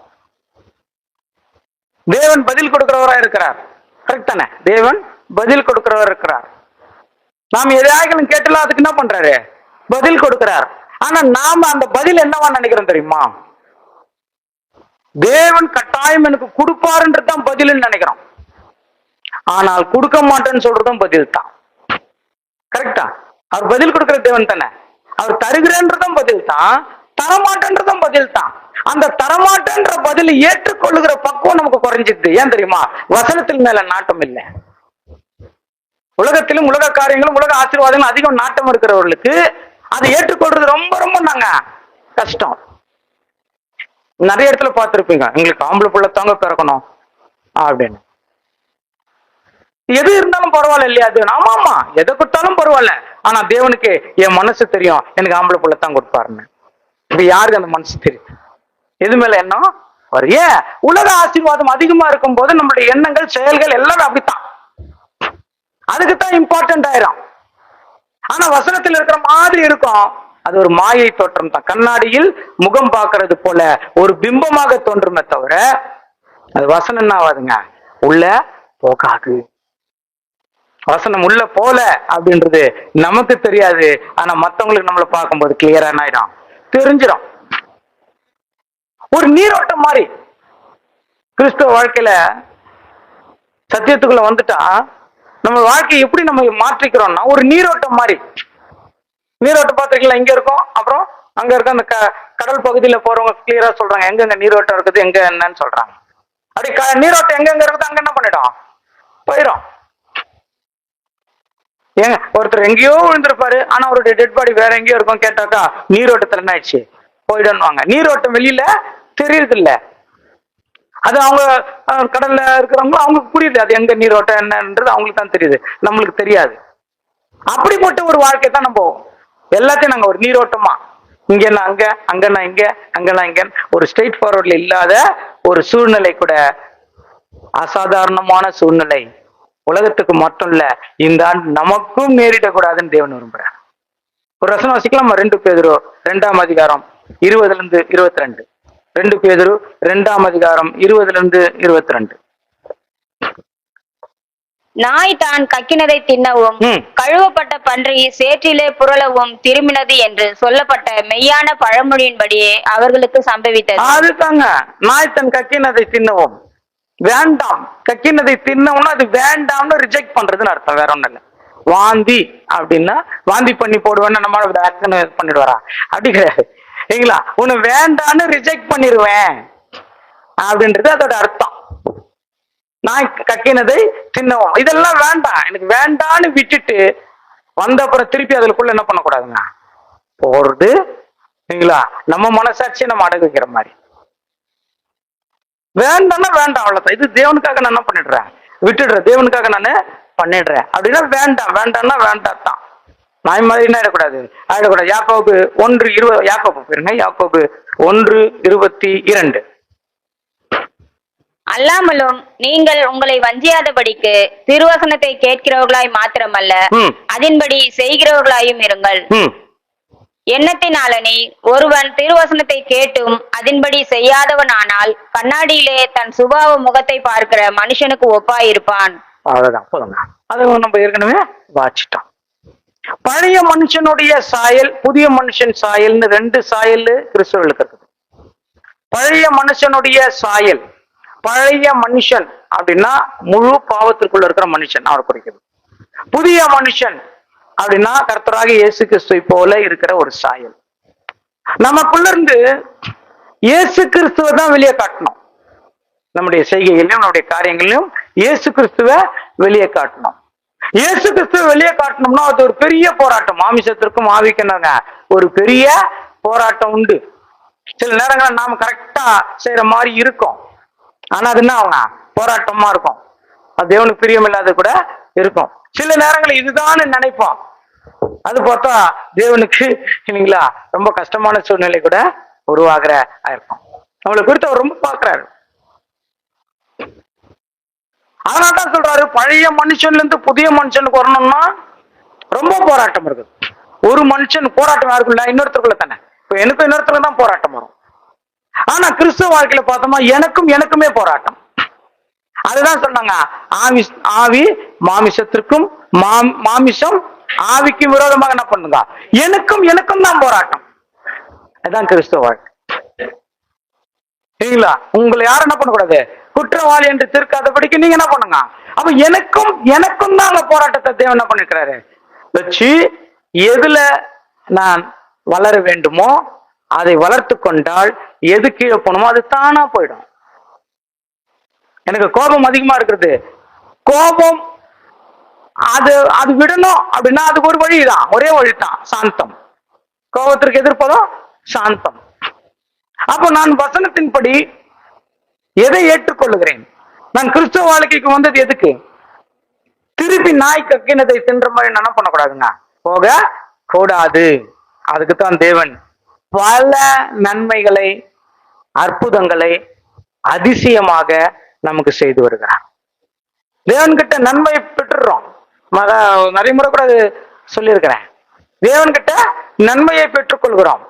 தேவன் பதில் கொடுக்கிறவரா இருக்கிறார், கரெக்ட் தானே? தேவன் பதில் கொடுக்கிறவர் இருக்கிறார். நாம் எதையாவது கேட்டலாம், அதுக்கு என்ன பண்றாரு, பதில் கொடுக்கிறார். ஆனா நாம அந்த பதில் என்னவா நினைக்கிறோம் தெரியுமா, தேவன் கட்டாயம் எனக்கு கொடுப்பாருன்றதுதான் பதில்னு நினைக்கிறோம். ஆனால் கொடுக்க மாட்டேன்னு சொல்றதும் பதில் தான், கரெக்டா? அவர் பதில் கொடுக்கிற தேவன் தானே, அவர் தருகிறன்றதும் பதில் தான், தரமாட்டேன்றதும் பதில் தான். அந்த தரமாட்டேன்ற பதில் ஏற்றுக்கொள்ளுகிற பக்குவம் நமக்கு குறைஞ்சிது. ஏன் தெரியுமா, வசனத்தின் மேல நாட்டம் இல்லை. உலகத்திலும் உலக காரியங்களும் உலக ஆசீர்வாதங்களும் அதிகம் நாட்டம் இருக்கிறவர்களுக்கு அதை ஏற்றுக்கொள்றது ரொம்ப ரொம்ப நாங்க கஷ்டம். நிறைய இடத்துல பார்த்துருப்பீங்க, எங்களுக்கு ஆம்பளை பிள்ளை தாங்க பிறக்கணும் அப்படின்னு. எது இருந்தாலும் பரவாயில்ல இல்லையா, அது ஆமாமா, எதை கொடுத்தாலும் பரவாயில்ல. ஆனா தேவனுக்கு என் மனசு தெரியும், எனக்கு ஆம்பளை பிள்ளை தான் கொடுப்பாருன்னு. இது யாருக்கு அந்த மனசு தெரியும், எது மேல எண்ணம் வரும்? ஏன், உலக ஆசீர்வாதம் அதிகமா இருக்கும் போது நம்மளுடைய எண்ணங்கள் செயல்கள் எல்லாமே அப்படித்தான், அதுக்குத்தான் இம்பார்ட்டன்ட் ஆயிரும். ஆனா வசனத்தில் இருக்கிற மாதிரி இருக்கும், அது ஒரு மாயை தோற்றம் தான். கண்ணாடியில் முகம் பார்க்கறது போல ஒரு பிம்பமாக தோன்றுமே தவிர அது வசனம் என்ன ஆகாதுங்க, உள்ள போகாது. வசனம் உள்ள போல அப்படின்றது நமக்கு தெரியாது, ஆனா மத்தவங்களுக்கு நம்மளை பார்க்கும்போது கிளியரா ஆயிடும், தெரிஞ்சிடும். ஒரு நீரோட்டம் மாதிரி கிறிஸ்தவ வாழ்க்கையில சத்தியத்துக்குள்ள வந்துட்டா நம்ம வாழ்க்கையை எப்படி நம்ம மாற்றிக்கிறோம்னா ஒரு நீரோட்டம் மாதிரி. நீரோட்டம் பார்த்துருக்கீங்களா? இங்க இருக்கும், அப்புறம் அங்க இருக்க அந்த கடல் பகுதியில போறவங்க கிளியரா சொல்றாங்க எங்க நீரோட்டம் இருக்குது, எங்க என்னன்னு சொல்றாங்க. அப்படி நீரோட்டம் எங்க இருக்குது அங்க என்ன பண்ணிடும், போயிடும். ஏங்க ஒருத்தர் எங்கேயோ விழுந்திருப்பாரு, ஆனா அவருடைய டெட் பாடி வேற எங்கேயோ இருக்கும், கேட்டாக்கா நீரோட்டத்துல என்ன ஆயிடுச்சு, போயிடுவாங்க. நீரோட்டம் வெளியில தெரியுது இல்ல, அது அவங்க கடல்ல இருக்கிறவங்க அவங்களுக்கு புரியுது, அது எங்க நீரோட்டம் என்னன்றது அவங்களுக்கு தான் தெரியுது, நம்மளுக்கு தெரியாது. அப்படிப்பட்ட ஒரு வாழ்க்கை தான் நம்ம எல்லாத்தையும் நாங்க ஒரு நீரோட்டமா இங்கன்னா அங்க, அங்கன்னா இங்க, அங்கன்னா இங்க, ஒரு ஸ்ட்ரெயிட் ஃபார்வர்ட்ல இல்லாத ஒரு சூழ்நிலை கூட, அசாதாரணமான சூழ்நிலை உலகத்துக்கு மட்டும் இல்ல, இந்த ஆண்டு நமக்கும் நேரிடக்கூடாதுன்னு தேவன் விரும்புறார். ஒரு வசனம் வாசிக்கலாம், 2 பேதுரு 2 20-22. 2 பேதுரு 2 20-22. நாய் தான் கக்கினதை தின்னவும் கழுவப்பட்ட பன்றி சேற்றிலே புரளவும் திரும்பினது என்று சொல்லப்பட்ட மெய்யான பழமொழியின்படியே அவர்களுக்கு சம்பவித்தது. அதுதாங்க, நாய் தன் கக்கினதை தின்னவும். வேண்டாம், கக்கினதை தின்னவும்னா அது வேண்டாம்னு ரிஜெக்ட் பண்றதுன்னு அர்த்தம், வேற ஒண்ணும் இல்ல. வாந்தி அப்படின்னா வாந்தி பண்ணி போடுவேன்னு நம்ம பண்ணிடுவாரா, அப்படி கிடையாது. சரிங்களா, உன்னை வேண்டான்னு ரிஜெக்ட் பண்ணிடுவேன் அப்படின்றது அதோட அர்த்தம். நான் கக்கினதை தின்னவும், இதெல்லாம் வேண்டாம், எனக்கு வேண்டான்னு விட்டுட்டு வந்த அப்புறம் திருப்பி அதுக்குள்ள என்ன பண்ணக்கூடாதுங்க, போறது. சரிங்களா, நம்ம மனசாட்சியை நம்ம அடகு வைக்கிற மாதிரி. வேண்டாம்னா வேண்டாம், அவ்வளவுதான். இது தேவனுக்காக நான் என்ன பண்ணிடுறேன், விட்டுடுறேன், தேவனுக்காக நான் பண்ணிடுறேன் அப்படின்னா வேண்டாம், வேண்டாம்னா வேண்டாம் தான். நாய் மாதிரி என்ன ஆயிடக்கூடாது, யாக்கோபு 1:20, யாக்கோபு பேருங்க, யாக்கோபு 1:22. அல்லாமலும் நீங்கள் உங்களை வஞ்சியாதபடிக்கு திருவசனத்தை கேட்கிறவர்களாய் மாத்திரமல்ல, அதன்படி செய்கிறவர்களாயும் இருங்கள். எண்ணத்தினாலனி ஒருவன் திருவசனத்தை கேட்டும் அதன்படி செய்யாதவன் ஆனால் கண்ணாடியிலே தன் சுபாவ முகத்தை பார்க்கிற மனுஷனுக்கு ஒப்பாயிருப்பான். அவ்வளவுதான், போதுங்க. அது நம்ம ஏற்கனவே வாச்சிட்டோம். பழைய மனுஷனுடைய சாயல், புதிய மனுஷன் சாயல்னு 2 சாயல் கிறிஸ்தவர்களுக்கு இருக்குது. பழைய மனுஷனுடைய சாயல், பழைய மனுஷன் அப்படின்னா முழு பாவத்திற்குள்ள இருக்கிற மனுஷன் அவர் குறிக்கிறது. புதிய மனுஷன் அப்படின்னா கர்த்தராக இயேசு கிறிஸ்துவை போல இருக்கிற ஒரு சாயல். நமக்குள்ள இருந்து இயேசு கிறிஸ்துவை தான் வெளியே காட்டணும். நம்முடைய செய்கைகளிலும் நம்முடைய காரியங்களிலும் இயேசு கிறிஸ்துவை வெளியே காட்டணும். இயேசு கிறிஸ்துவை வெளியே காட்டணும்னா அது ஒரு பெரிய போராட்டம். மாமிசத்திற்கும் ஆவிக்குனாங்க ஒரு பெரிய போராட்டம் உண்டு. சில நேரங்களில் நாம கரெக்டா செய்யற மாதிரி இருக்கும், ஆனா அது என்ன ஆகும், போராட்டமா இருக்கும். அது தேவனுக்கு பிரியமில்லாத கூட இருக்கும். சில நேரங்கள் இதுதான் நினைப்போம், அது பார்த்தா தேவனுக்கு இல்லைங்களா ரொம்ப கஷ்டமான சூழ்நிலை கூட உருவாகிற ஆயிருக்கும். நம்மளை குறித்து அவர் ரொம்ப பார்க்கிறாரு. அதனால்தான் சொல்றாரு, பழைய மனுஷன்ல இருந்து புதிய மனுஷனுக்கு வரணும்னா ரொம்ப போராட்டம் இருக்குது. ஒரு மனுஷன் போராட்டம் யாருக்குள்ள, இன்னொருத்தருக்குள்ள தானே. இப்ப எனக்கும் இன்னொருத்தருக்கு தான் போராட்டம் வரும். ஆனா கிறிஸ்துவ வாழ்க்கையில பார்த்தோமா எனக்குமே போராட்டம். அதுதான் சொன்னாங்க, ஆவி மாமிசத்திற்கும் மாமிசம் ஆவிக்கு விரோதமாக என்ன பண்ணுங்க, எனக்கும் தான் போராட்டம். அதுதான் கிறிஸ்துவ வாழ்க்கை. சரிங்களா, உங்களை யாரும் என்ன பண்ணக்கூடாது, குற்றவாளி என்று தீர்க்காதபடிக்கு நீங்க என்ன பண்ணுங்க. அப்ப எனக்கும் தான் அந்த போராட்டத்தை தேவன் என்ன பண்ணிருக்கிறாரு வச்சு, எதுல நான் வளர வேண்டுமோ அதை வளர்த்து கொண்டால் எது கீழே போகணுமோ அது தானா போயிடும். எனக்கு கோபம் அதிகமா இருக்கிறது, கோபம் அது விடணும் அப்படின்னா அதுக்கு ஒரு வழிதான், ஒரே வழிதான் சாந்தம். கோபத்திற்கு எதிர்ப்பதும் சாந்தம். அப்போ நான் வசனத்தின்படி எதை ஏற்றுக்கொள்ளுகிறேன்? நான் கிறிஸ்தவ வாழ்க்கைக்கு வந்தது எதுக்கு? திருப்பி நாய் கக்கினதை தின்ற மாதிரி நான் பண்ணக்கூடாதுங்க, போக கூடாது. அதுக்குத்தான் தேவன் பல நன்மைகளை அற்புதங்களை அதிசயமாக நமக்கு செய்து வருகிறார். தேவன் கிட்ட நன்மை பெற்றுறோம். நிறைய முறை கூட சொல்லியிருக்கிறேன், தேவன் கிட்ட நன்மையை பெற்றுக் கொள்கிறோம்.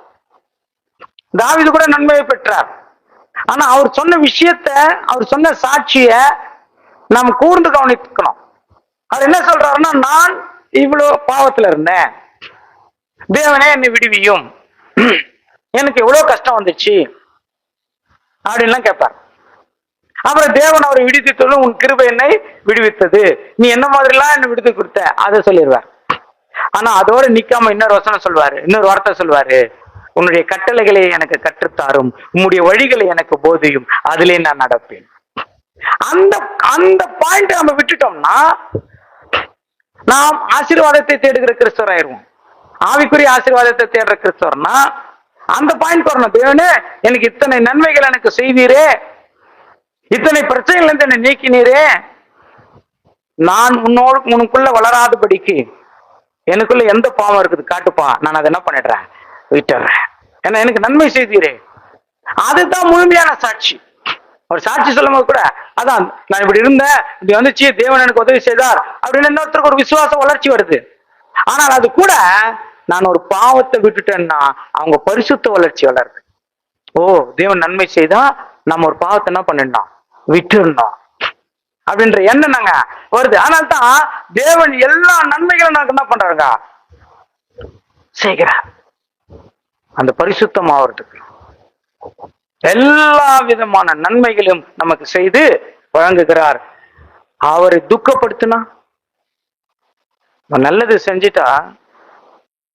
தாவீது கூட நன்மையை பெற்றார். ஆனா அவர் சொன்ன விஷயத்த, அவர் சொன்ன சாட்சிய நாம் கூர்ந்து கவனிக்கணும். அவர் என்ன சொல்றாருன்னா, நான் இவ்வளவு பாவத்துல இருந்தேன், தேவனே என்னை விடுவியும், எனக்கு எவ்வளவு கஷ்டம் வந்துச்சு அப்படின்லாம் கேட்பார். அப்புறம் தேவன் அவரை விடுவித்து, உன் கிருபை என்னை விடுவித்தது, நீ என்ன மாதிரி எல்லாம் என்ன விடுத்து கொடுத்த, அதை சொல்லிடுவார். ஆனா அதோட நிக்காம இன்னொரு வசனம் சொல்வாரு, இன்னொரு வார்த்தை சொல்வாரு, உன்னுடைய கட்டளைகளை எனக்கு கற்றுத்தாரும், உன்னுடைய வழிகளை எனக்கு போதியும், அதிலே நான் நடப்பேன். அந்த அந்த பாயிண்ட் நம்ம விட்டுட்டோம்னா நாம் ஆசீர்வாதத்தை தேடுகிற கிறிஸ்தவர் ஆயிடுவோம். ஆவிக்குரிய ஆசீர்வாதத்தை தேடுற கிறிஸ்தவர்னா அந்த பாயிண்ட் வரணும். தேவனே, எனக்கு இத்தனை நன்மைகள் எனக்கு செய்வீரே, இத்தனை பிரச்சனைகள் இருந்து என்னை நீக்கினீரே, நான் உனக்குள்ள வளராதபடிக்கு எனக்குள்ள எந்த பாவம் இருக்குது காட்டுப்பா, நான் அதை என்ன பண்ணிடுறேன், விட்டுறேன். ஏன்னா எனக்கு நன்மை செய்தீரே. அதுதான் முழுமையான சாட்சி. ஒரு சாட்சி சொல்லும் போது கூட அதான், நான் இப்படி இருந்தேன், இப்படி வந்துச்சு, தேவன் எனக்கு உதவி செய்தார் அப்படின்னு இன்னொருத்தருக்கு ஒரு விசுவாச வளர்ச்சி வருது. ஆனால் அது கூட நான் ஒரு பாவத்தை விட்டுட்டேன்னா அவங்க பரிசுத்த வளர்ச்சி வளருது. ஓ, தேவன் நன்மை செய்தா நம்ம ஒரு பாவத்தை என்ன பண்ணிடணும், விட்டுடணும் அப்படின்ற எண்ணம் நாங்க வருது. ஆனால் தான் தேவன் எல்லா நன்மைகளும் நமக்கு என்ன பண்றாங்க, செய்கிறார். அந்த பரிசுத்தம் ஆவறதுக்கு எல்லா விதமான நன்மைகளும் நமக்கு செய்து வழங்குகிறார். அவரை துக்கப்படுத்தினா, நல்லது செஞ்சிட்டா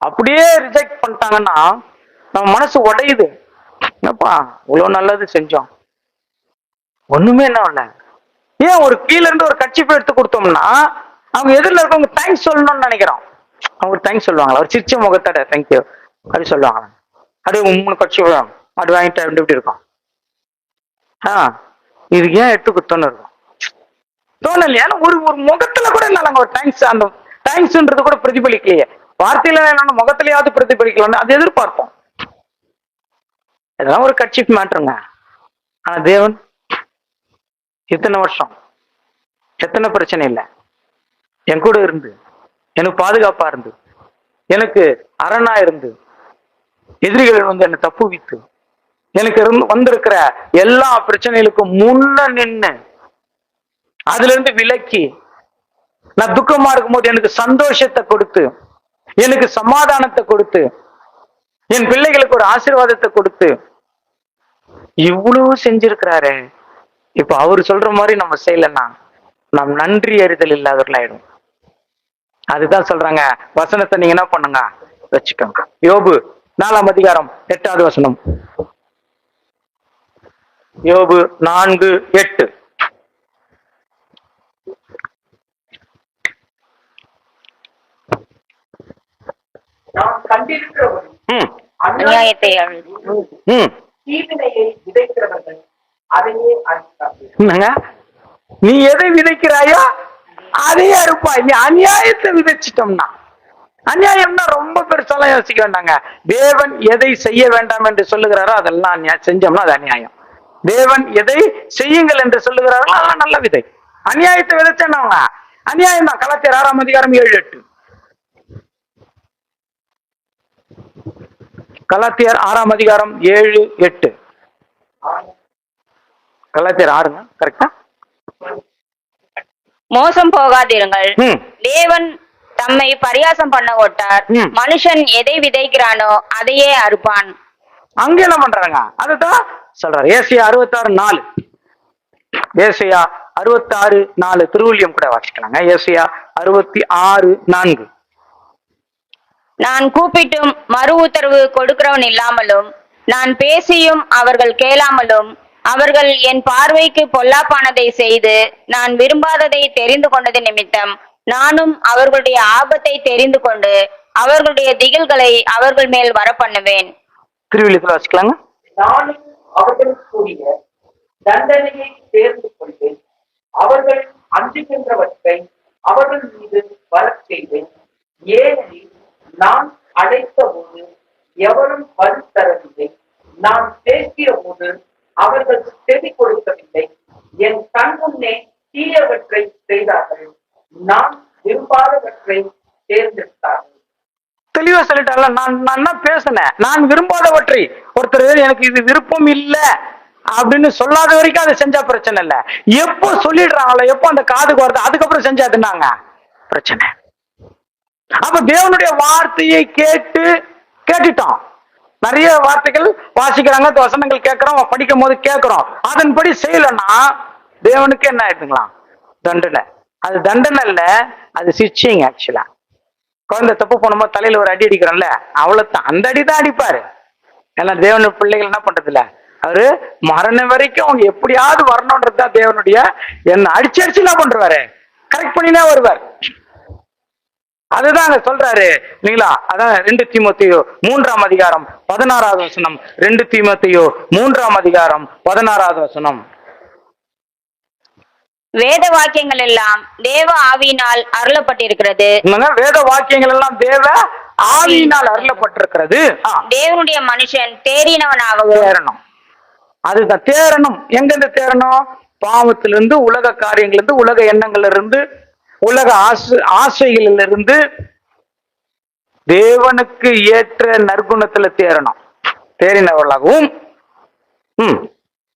அப்படியே ரிஜெக்ட் பண்ணிட்டாங்கன்னா நம்ம மனசு உடையுது. என்னப்பா இவ்வளவு நல்லது செஞ்சோம், ஒண்ணுமே என்ன இல்ல. ஏன் ஒரு கீழ இருந்து ஒரு கட்சி போய் எடுத்து கொடுத்தோம்னா அவங்க எதிரில் இருக்கவங்க தேங்க்ஸ் சொல்லணும்னு நினைக்கிறோம். அவங்க தேங்க்ஸ் சொல்லுவாங்களா, ஒரு சிரிச்ச முகத்தோட தேங்க்யூ அப்படி சொல்லுவாங்களா, அப்படியே 3 கட்சி அது வாங்கிட்டு இப்படி இருக்கும். இது ஏன் எடுத்து கொடுத்தோன்னு இருக்கும் தோணலையா? ஒரு ஒரு முகத்துல கூட நாங்க ஒரு தேங்க்ஸ், அந்த தேங்க்ஸ்ன்றது கூட பிரதிபலிக்கலையே. வார்த்தையில என்ன முகத்திலேயாவது பிரதிபலிக்கலாம்னு அது எதிர்பார்ப்போம். இதெல்லாம் ஒரு கட்சி மேட்டருங்க. ஆனா தேவன் இத்தனை வருஷம் எத்தனை பிரச்சனை இல்லை என் கூட இருந்து, எனக்கு பாதுகாப்பா இருந்து, எனக்கு அரணா இருந்து, எதிரிகள் வந்து என்னை தப்புவித்து, எனக்கு வந்திருக்கிற எல்லா பிரச்சனைகளுக்கும் முன்ன நின்று அதுல இருந்து விலக்கி, நான் துக்கமா இருக்கும்போது எனக்கு சந்தோஷத்தை கொடுத்து, எனக்கு சமாதானத்தை கொடுத்து, என் பிள்ளைகளுக்கு ஒரு ஆசீர்வாதத்தை கொடுத்து இவ்வளவு செஞ்சிருக்கிறாரு. இப்ப அவரு சொல்ற மாதிரி நம்ம செய்யலன்னா நாம் நன்றி அறிதல் இல்லாதவர்களாயிடும். அதுதான் சொல்றாங்க, வசனத்தை நீங்க என்ன பண்ணுங்க, வச்சுக்கோங்க. யோபு 4ஆம் அதிகாரம் 8வது வசனம். யோபு 4:8. நாம் கண்டிருக்கிறவர்கள் அநியாயத்தை தீவினையை விதைக்கிறவர்கள் அதையே அறுப்பார்கள். நீ எதை விதைக்கிறாயோ அதையே அறுப்பாய். நீ அநியாயத்தை விதைச்சிட்டோம்னா, அநியாயம்னா ரொம்ப பெருசாலாம் யோசிக்க வேண்டாங்க. தேவன் எதை செய்ய வேண்டாம் என்று சொல்லுகிறாரோ அதெல்லாம் செஞ்சோம்னா அது அநியாயம். தேவன் எதை செய்யுங்கள் என்று சொல்லுகிறாரோ அதெல்லாம் நல்ல விதை. அநியாயத்தை விதைச்சேன்னா அநியாயம் தான். கலாத்தியர் 6ஆம் அதிகாரம் 7-8. கலாத்தியர் 6ஆம் அதிகாரம் 7-8. கலாத்தியர் 6ங்க, கரெக்டா? மோசம் போகாதிருங்கள், தேவன் தம்மை பரியாசம் பண்ண ஓட்டார். மனுஷன் எதை விதைக்கிறானோ அதையே அறுப்பான். அங்க என்ன பண்றாங்க அதுதான் சொல்றாரு. ஏசியா 66:4. ஏசியா 66:4 திருவள்ளியம் கூட வாசிக்கலாங்க. ஏசியா 66:4. நான் கூப்பிட்டும் மறு உத்தரவு கொடுக்கிறவன் இல்லாமலும், நான் பேசியும் அவர்கள் கேளாமலும், அவர்கள் என் பார்வைக்கு பொல்லாப்பானதை செய்து நான் விரும்பாததை தெரிந்து கொண்டது நிமித்தம் நானும் அவர்களுடைய ஆபத்தை தெரிந்து கொண்டு அவர்களுடைய திகில்களை அவர்கள் மேல் வர பண்ணுவேன். திருவிழியத்தில் வாசிக்கலாங்க. நானும் அவர்களுக்குரிய தண்டனையை தேர்ந்து கொள்வேன், அவர்கள் அஞ்சுகின்றவற்றை அவர்கள் மீது வரச் செய்வேன். ஏனெனில் நான் அழைத்த போது எவரும் பதில் தரவில்லை, நான் பேசிய போது அவர்கள் செவி கொடுக்கவில்லை. என் கண் முன்னே தீயவற்றை செய்தார்கள், நான் விரும்பாதவற்றை தேர்ந்தெடுத்தார்கள். தெளிவா சொல்லிட்டால. நான் பேசினேன், நான் விரும்பாதவற்றை. ஒருத்தர் எனக்கு இது விருப்பம் இல்லை அப்படின்னு சொல்லாத வரைக்கும் அதை செஞ்சா பிரச்சனை இல்லை. எப்போ சொல்லிடுறாங்களோ, எப்போ அந்த காதுக்கு வருது அதுக்கப்புறம் செஞ்சாதுன்னாங்க பிரச்சனை. அப்ப தேவனுடைய வார்த்தையை கேட்டுட்டோம். நிறைய வார்த்தைகள் வாசிக்கிறாங்க, வசனங்கள் கேட்கிறோம், படிக்கும் போது கேட்கிறோம், அதன்படி செய்யலன்னா தேவனுக்கு என்ன ஆயிடுங்களா, தண்டனை. அது தண்டனை இல்ல, அது சிக்ஷைங்க. ஆக்சுவலா குழந்தை தப்பு போனோமோ தலையில ஒரு அடி அடிக்கிறோம்ல, அவ்வளவுதான், அந்த அடி தான் அடிப்பாரு. ஏன்னா தேவனு பிள்ளைகள் என்ன பண்றது இல்ல, அவரு மரணம் வரைக்கும் அவங்க எப்படியாவது வரணும்ன்றதுதான் தேவனுடைய என்ன அடிச்சு அடிச்சு என்ன பண்றாரு, கரெக்ட் பண்ணினே வருவார். அதுதான் அங்க சொல்றாரு இல்லைங்களா? அதான் 2 தீமோத்தேயு 3ஆம் அதிகாரம் 16வது வசனம். 2 தீமோத்தேயு 3ஆம் அதிகாரம் 16வது வசனம். வேத வாக்கியங்கள் எல்லாம் தேவ ஆவியினால் அருளப்பட்டிருக்கிறது. வேத வாக்கியங்கள் எல்லாம் தேவ ஆவியினால் அருளப்பட்டிருக்கிறது. தேவனுடைய மனுஷன் தேறினவனாகவும் தேரணும். அதுதான் தேரணும். எங்கிருந்து தேரணும்? பாவத்திலிருந்து, உலக காரியங்களிலிருந்து, உலக எண்ணங்கள்ல இருந்து, உலக ஆசைகளிலிருந்து தேவனுக்கு ஏற்ற நற்குணத்துல தேரணும். தேறினவர்களாகவும்.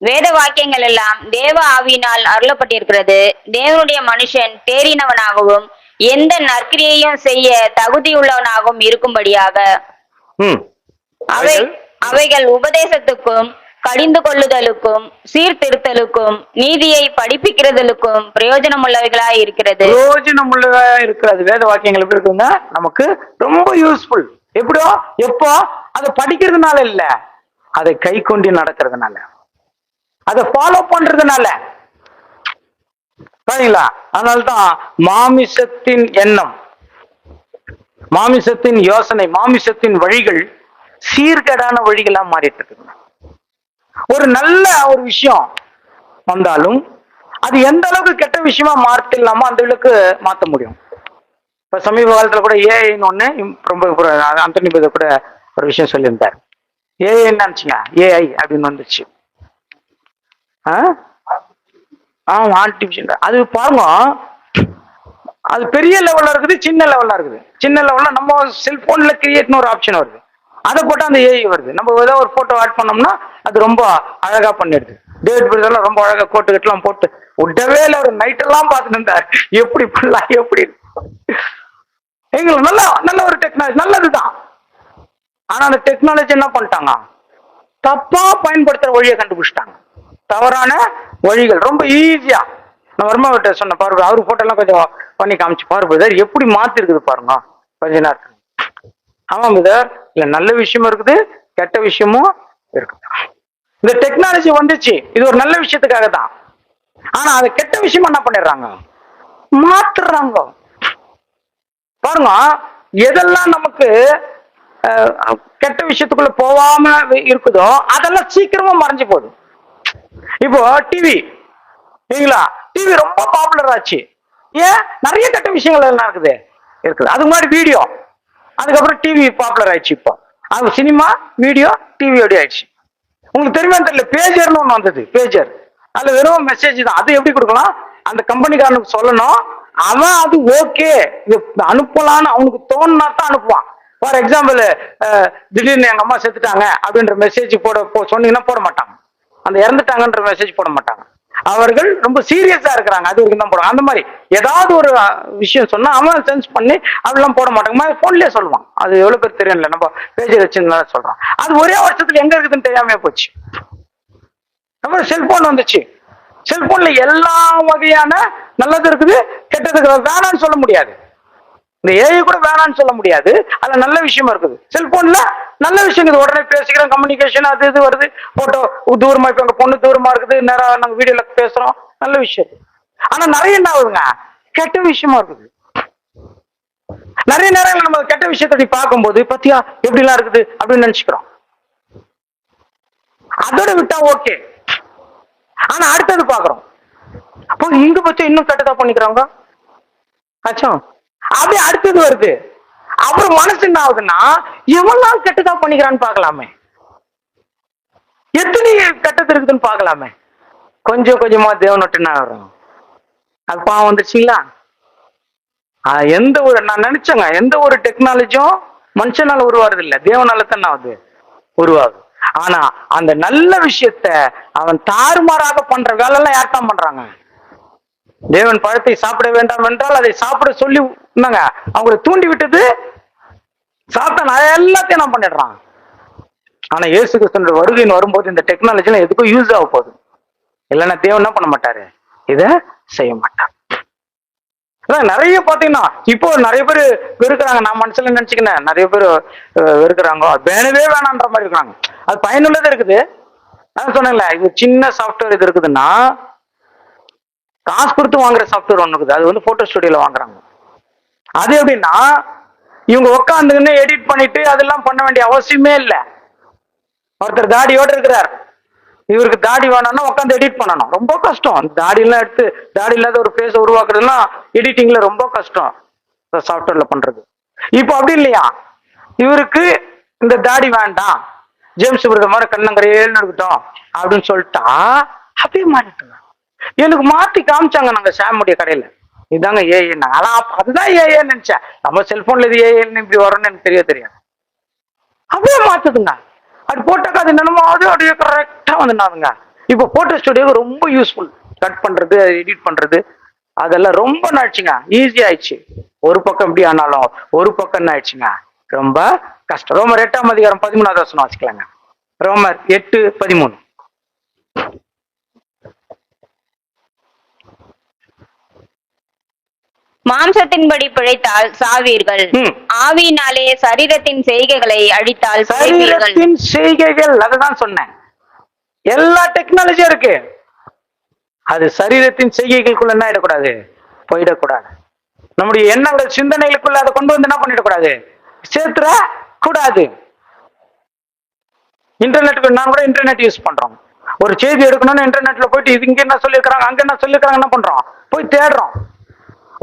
வேத வாக்கியங்கள் எல்லாம் தேவ ஆவியினால் அருளப்பட்டிருக்கிறது. தேவனுடைய மனுஷன் தேறினவனாகவும் எந்த நற்கிரியையும் செய்ய தகுதியுள்ளவனாகவும் இருக்கும்படியாக அவைகள் உபதேசத்துக்கும், கடிந்து கொள்ளுதலுக்கும், சீர்திருத்தலுக்கும், நீதியை படிப்பிக்கிறதலுக்கும் பிரயோஜனம் உள்ளவைகளாய் இருக்கிறது. பிரயோஜனம் உள்ளதா இருக்கிறது. வேத வாக்கியங்கள் எப்படி இருக்குங்க? நமக்கு ரொம்ப யூஸ்ஃபுல். எப்படியோ எப்போ அதை படிக்கிறதுனால இல்ல, அதை கை கொண்டு நடக்கிறதுனால, அதை ஃபாலோ பண்றதுனால. சரிங்களா? அதனால்தான் மாமிசத்தின் எண்ணம், மாமிசத்தின் யோசனை, மாமிசத்தின் வழிகள் சீர்கேடான வழிகளா மாறிட்டு இருக்குங்க. ஒரு நல்ல ஒரு விஷயம் வந்தாலும் அது எந்த அளவுக்கு கெட்ட விஷயமா மாற்றிடலாமோ அந்த அளவுக்கு மாற்ற முடியும். இப்ப சமீப காலத்துல கூட ஏஐன்னு ஒண்ணு ரொம்ப அந்தனி கூட ஒரு விஷயம் சொல்லியிருந்தார். ஏஐ நினைச்சுங்க, ஏஐ அப்படின்னு வந்துச்சு. ஆர்டிபிஷியல். அது பாருங்க, அது பெரிய லெவல்ல இருக்குது, சின்ன லெவல்ல இருக்குது. சின்ன லெவல்ல நம்ம செல்போன்ல கிரியேட்னு ஒரு ஆப்ஷன் வருது, அதை போட்டா அந்த ஏஐ வருது. நம்ம ஏதோ ஒரு போட்டோ ஆட் பண்ணோம்னா அது ரொம்ப அழகா பண்ணிடுது. டேவிட் பிரதர்லாம் ரொம்ப அழகா கோட்டு கட்டெல்லாம் போட்டு விடவே இல்லை. ஒரு நைட் எல்லாம் பார்த்துட்டு இருந்தார், எப்படி பண்ணலாம் எப்படி. எங்களுக்கு நல்ல நல்ல ஒரு டெக்னாலஜி, நல்லதுதான். ஆனா அந்த டெக்னாலஜி என்ன பண்ணிட்டாங்க, தப்பா பயன்படுத்துற வழியை கண்டுபிடிச்சிட்டாங்க. தவறான வழிகள் ரொம்ப ஈஸியா. நான் வர்மாவிட்ட சொன்ன பாருங்க, அவரு போட்டோ எல்லாம் கொஞ்சம் பண்ணி காமிச்சு பாருங்க, எப்படி மாத்தி இருக்குது பாருங்க கொஞ்ச நேரத்துக்கு. ஆமா பிரதர், இல்ல நல்ல விஷயமும் இருக்குது, கெட்ட விஷயமும் இருக்குது. இந்த டெக்னாலஜி வந்துச்சு, இது ஒரு நல்ல விஷயத்துக்காக தான். ஆனா அது கெட்ட விஷயமா என்ன பண்ணிடுறாங்க, மாத்துறாங்க. பாருங்க, எதெல்லாம் நமக்கு கெட்ட விஷயத்துக்குள்ள போகாம இருக்குதோ அதெல்லாம் சீக்கிரமா மறைஞ்சு போகுது. இப்போ டிவி இல்லைங்களா, டிவி ரொம்ப பாப்புலர் ஆச்சு. ஏன்? நிறைய கெட்ட விஷயங்கள் எல்லாம் இருக்குது. அதுக்கு முன்னாடி வீடியோ, அதுக்கப்புறம் டிவி பாப்புலர் ஆயிடுச்சு. இப்போ அது சினிமா, வீடியோ, டிவி அப்படி ஆயிடுச்சு. உங்களுக்கு தெரியுமா தெரியல, பேஜர்னு ஒண்ணு வந்தது. பேஜர், அதுல வெறும் மெசேஜ் தான். அது எப்படி கொடுக்கலாம், அந்த கம்பெனிக்காரனுக்கு சொல்லணும், அவன் அது ஓகே இது அனுப்பலான்னு அவனுக்கு தோணுனா தான் அனுப்புவான். ஃபார் எக்ஸாம்பிள், திடீர்னு எங்க அம்மா செத்துட்டாங்க அப்படின்ற மெசேஜ் சொன்னீங்கன்னா போட மாட்டாங்க. அந்த இறந்துட்டாங்கன்ற மெசேஜ் போட மாட்டாங்க. அவர்கள் ரொம்ப சீரியஸா இருக்கிறாங்க, அது வரைக்கும் தான் போடுவாங்க. அந்த மாதிரி ஏதாவது ஒரு விஷயம் சொன்னா அவன் சென்ஸ் பண்ணி அதெல்லாம் போட மாட்டாங்க, போன்லயே சொல்லுவான். அது எவ்வளவு பேர் தெரியல, நம்ம பேஜ் வச்சிருந்தா சொல்றோம். அது ஒரே வருஷத்துல எங்க இருக்குதுன்னு தெரியாம போச்சு. நம்ம செல்போன் வந்துச்சு, செல்போன்ல எல்லா வகையான நல்லது இருக்குது, கெட்டது இருக்குது. வேணான்னு சொல்ல முடியாது, இந்த ஏஐ கூட வேணான்னு சொல்ல முடியாது. அதுல நல்ல விஷயமா இருக்குது. செல்போன்ல நல்ல விஷயம் இருக்குது, உடனே பேசிக்கிறோம், கம்யூனிகேஷன் அது இது வருது. போட்டோ தூரமா, இப்ப எங்க பொண்ணு தூரமா இருக்குது, நேரம் நாங்க வீடியோல பேசுறோம், நல்ல விஷயம். ஆனா நிறைய என்ன ஆகுதுங்க, கெட்ட விஷயமா இருக்குது. நிறைய நேரங்கள் நம்ம கெட்ட விஷயத்தை பார்க்கும்போது பத்தியா எப்படி எல்லாம் இருக்குது அப்படின்னு நினைச்சுக்கிறோம். அதோட விட்டா ஓகே, ஆனா அடுத்தது பாக்குறோம், அப்போ இங்க பத்தி இன்னும் கெட்டதா பண்ணிக்கிறாங்க ஆச்சா, அப்படியே அடுத்தது வருது. அப்புறம் மனசு என்ன ஆகுதுன்னா, எவ்வளவு கெட்டதா பண்ணிக்கிறான்னு பாக்கலாமே, எத்தனை கெட்டது இருக்குதுன்னு பாக்கலாமே. கொஞ்சம் கொஞ்சமா தேவனொட்டு என்ன வரும், அது பாவம் வந்துருச்சுங்களா. எந்த ஒரு, நான் நினைச்சேங்க, எந்த ஒரு டெக்னாலஜியும் மனுஷனால உருவாறது இல்லை, தேவனால தான் ஆகுது உருவாகுது. ஆனா அந்த நல்ல விஷயத்த அவன் தாறுமாறாக பண்ற வேலை எல்லாம் யார்தான் பண்றாங்க. தேவன் பழத்தை சாப்பிட வேண்டாம் என்றால் அதை சாப்பிட சொல்லி அவங்களை தூண்டி விட்டது சாத்தான், எல்லாத்தையும் நான் பண்ணிடுறான். ஆனா இயேசு கிறிஸ்துவின் வருகைன்னு வரும்போது இந்த டெக்னாலஜி எல்லாம் எதுக்கும் யூஸ் ஆக போகுது. இல்லைன்னா தேவன் என்ன பண்ண மாட்டாரு, இத செய்ய மாட்டார். நிறைய பாத்தீங்கன்னா இப்போ நிறைய பேர் வெறுக்கிறாங்க. நான் மனசுல நினைச்சுக்கினேன், நிறைய பேர் வெறுக்கிறாங்க, வேணவே வேணான்ற மாதிரி இருக்கிறாங்க. அது பயனுள்ளது இருக்குது, அதான் சொன்னேன்ல, இது சின்ன சாஃப்ட்வேர் இது இருக்குதுன்னா காசு கொடுத்து வாங்குற சாஃப்ட்வேர் ஒண்ணு இருக்குது. அது வந்து போட்டோ ஸ்டுடியோல வாங்குறாங்க. அது எப்படின்னா இவங்க உட்காந்துன்னு எடிட் பண்ணிட்டு அதெல்லாம் பண்ண வேண்டிய அவசியமே இல்லை. ஒருத்தர் தாடியோட இருக்கிறார், இவருக்கு தாடி வேணும்னா உட்காந்து எடிட் பண்ணணும், ரொம்ப கஷ்டம். தாடி எல்லாம் எடுத்து தாடி இல்லாத ஒரு பேச உருவாக்குறதுலாம் எடிட்டிங்ல ரொம்ப கஷ்டம் சாஃப்ட்வேர்ல பண்றது. இப்போ அப்படி இல்லையா, இவருக்கு இந்த தாடி வேண்டாம், ஜேம்ஸ் பிரதர் மாதிரி கண்ணங்கரையேன்னு இருக்கட்டும் அப்படின்னு சொல்லிட்டா அப்படியே மாறிட்டுங்க. எனக்கு மாத்தி காமிச்சாங்க நாங்க சாமுடைய கடையில, இதாங்க ஏஏ. ஆனா அதுதான் ஏஏன்னு நினைச்சேன். நம்ம செல்போன்ல இது ஏஏன்னு இப்படி வரும்னு எனக்கு தெரியாது. அப்படியே மாத்துதுங்க. அது போட்டாக்கா அது என்னமோ அப்படியே கரெக்டா வந்துனாதுங்க. இப்போ போட்டோ ஸ்டுடியோக்கு ரொம்ப யூஸ்ஃபுல். கட் பண்றது, எடிட் பண்றது அதெல்லாம் ரொம்ப நாச்சுங்க, ஈஸி ஆயிடுச்சு. ஒரு பக்கம் எப்படி ஆனாலும் ஒரு பக்கம் என்ன ஆயிடுச்சுங்க, ரொம்ப கஷ்டம். ரோமர் 8:13 வச்சுக்கலாங்க. ரோமர் 8:13. மாம்சத்தின்படி பிழைத்தால் சாவீர்கள், ஆவியினாலே சரீரத்தின் செய்கைகளை அழித்தால் சரீரத்தின் செய்கைகள். அதுதான் சொன்னேன், எல்லா டெக்னாலஜியும் இருக்கு. அது சரீரத்தின் செய்கைகளுக்குள்ள என்ன ஆயிடக்கூடாது, போயிடக்கூடாது. நம்முடைய எண்ணங்கள் சிந்தனைகளுக்குள்ள அதை கொண்டு வந்து என்ன பண்ணிடக்கூடாது, சேர்த்துற கூடாது. இன்டர்நெட், நான் கூட இன்டர்நெட் யூஸ் பண்றோம். ஒரு செய்தி எடுக்கணும்னு இன்டர்நெட்ல போயிட்டு இது இங்க என்ன சொல்லியிருக்கிறாங்க, அங்க என்ன சொல்லியிருக்கிறாங்க, என்ன பண்றோம், போய் தேடுறோம்.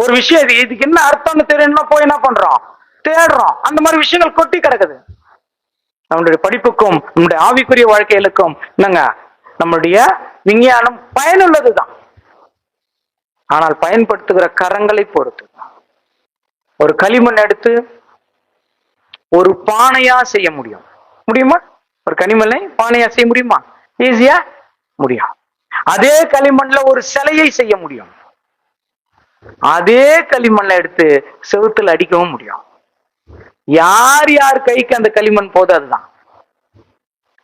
ஒரு விஷயம் இதுக்கு என்ன அர்த்தம்னு தெரியணும்னா போய் என்ன பண்றோம், தேடுறோம். அந்த மாதிரி விஷயங்கள் கொட்டி கிடக்குது. நம்மளுடைய படிப்புக்கும் நம்முடைய ஆவிக்குரிய வாழ்க்கைகளுக்கும் என்னங்க, நம்மளுடைய விஞ்ஞானம் பயனுள்ளதுதான். ஆனால் பயன்படுத்துகிற கரங்களை பொறுத்து. ஒரு களிமண் எடுத்து ஒரு பானையா செய்ய முடியுமா? ஒரு களிமண்ணை பானையா செய்ய முடியுமா? ஈஸியா முடியும். அதே களிமண்ல ஒரு சிலையை செய்ய முடியும். அதே களிமண்ணை எடுத்து செவுத்துல அடிக்கவும் முடியும். யார் யார் கைக்கு அந்த களிமண் போது அதுதான்.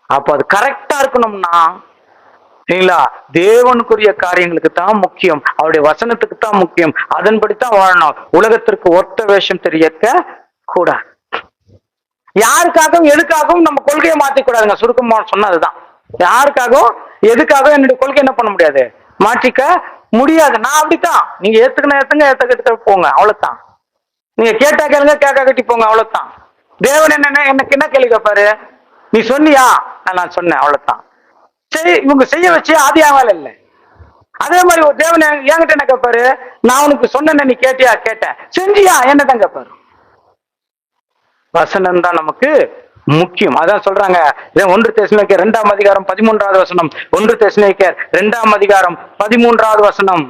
அப்ப அது கரெக்டா இருக்கணும்னா இல்லைங்களா, தேவனுக்குரிய காரியங்களுக்கு தான் முக்கியம், அவருடைய வசனத்துக்கு தான் முக்கியம், அதன்படித்தான் வாழணும். உலகத்திற்கு ஒத்த வேஷம் தெரியக்க கூடாது. யாருக்காகவும் எதுக்காகவும் நம்ம கொள்கையை மாத்திக்கூடாதுங்க. சுருக்கமா சொன்னதுதான், யாருக்காகவும் எதுக்காகவும் என்னுடைய கொள்கை என்ன பண்ண முடியாது, மாற்றிக்க முடியாது. நான் அப்படித்தான். நீங்க ஏத்துக்கணும், ஏத்துக்க போங்க, அவ்வளவுதான். நீங்க கேட்டா கேளுங்க, கேட்கா கட்டி போங்க, அவ்வளவுதான். தேவன் என்ன எனக்கு என்ன கேள்வி கேட்பாரு, நீ சொன்னியா, நான் சொன்னேன், அவ்வளவுதான். சரி, இவங்க செய்ய வச்சு அது என் வேலை இல்லை. அதே மாதிரி ஒரு தேவன் என்கிட்ட என்ன கேட்பாரு, நான் உனக்கு சொன்ன, நீ கேட்டியா, கேட்டேன், செஞ்சியா, என்னதான் கேட்பாரு. வசனம் தான் நமக்கு முக்கியம். அதான் சொல்றாங்க 1 தெசலோனிக்கேயர் 2:13. 1 தெசலோனிக்கேயர் 2:13.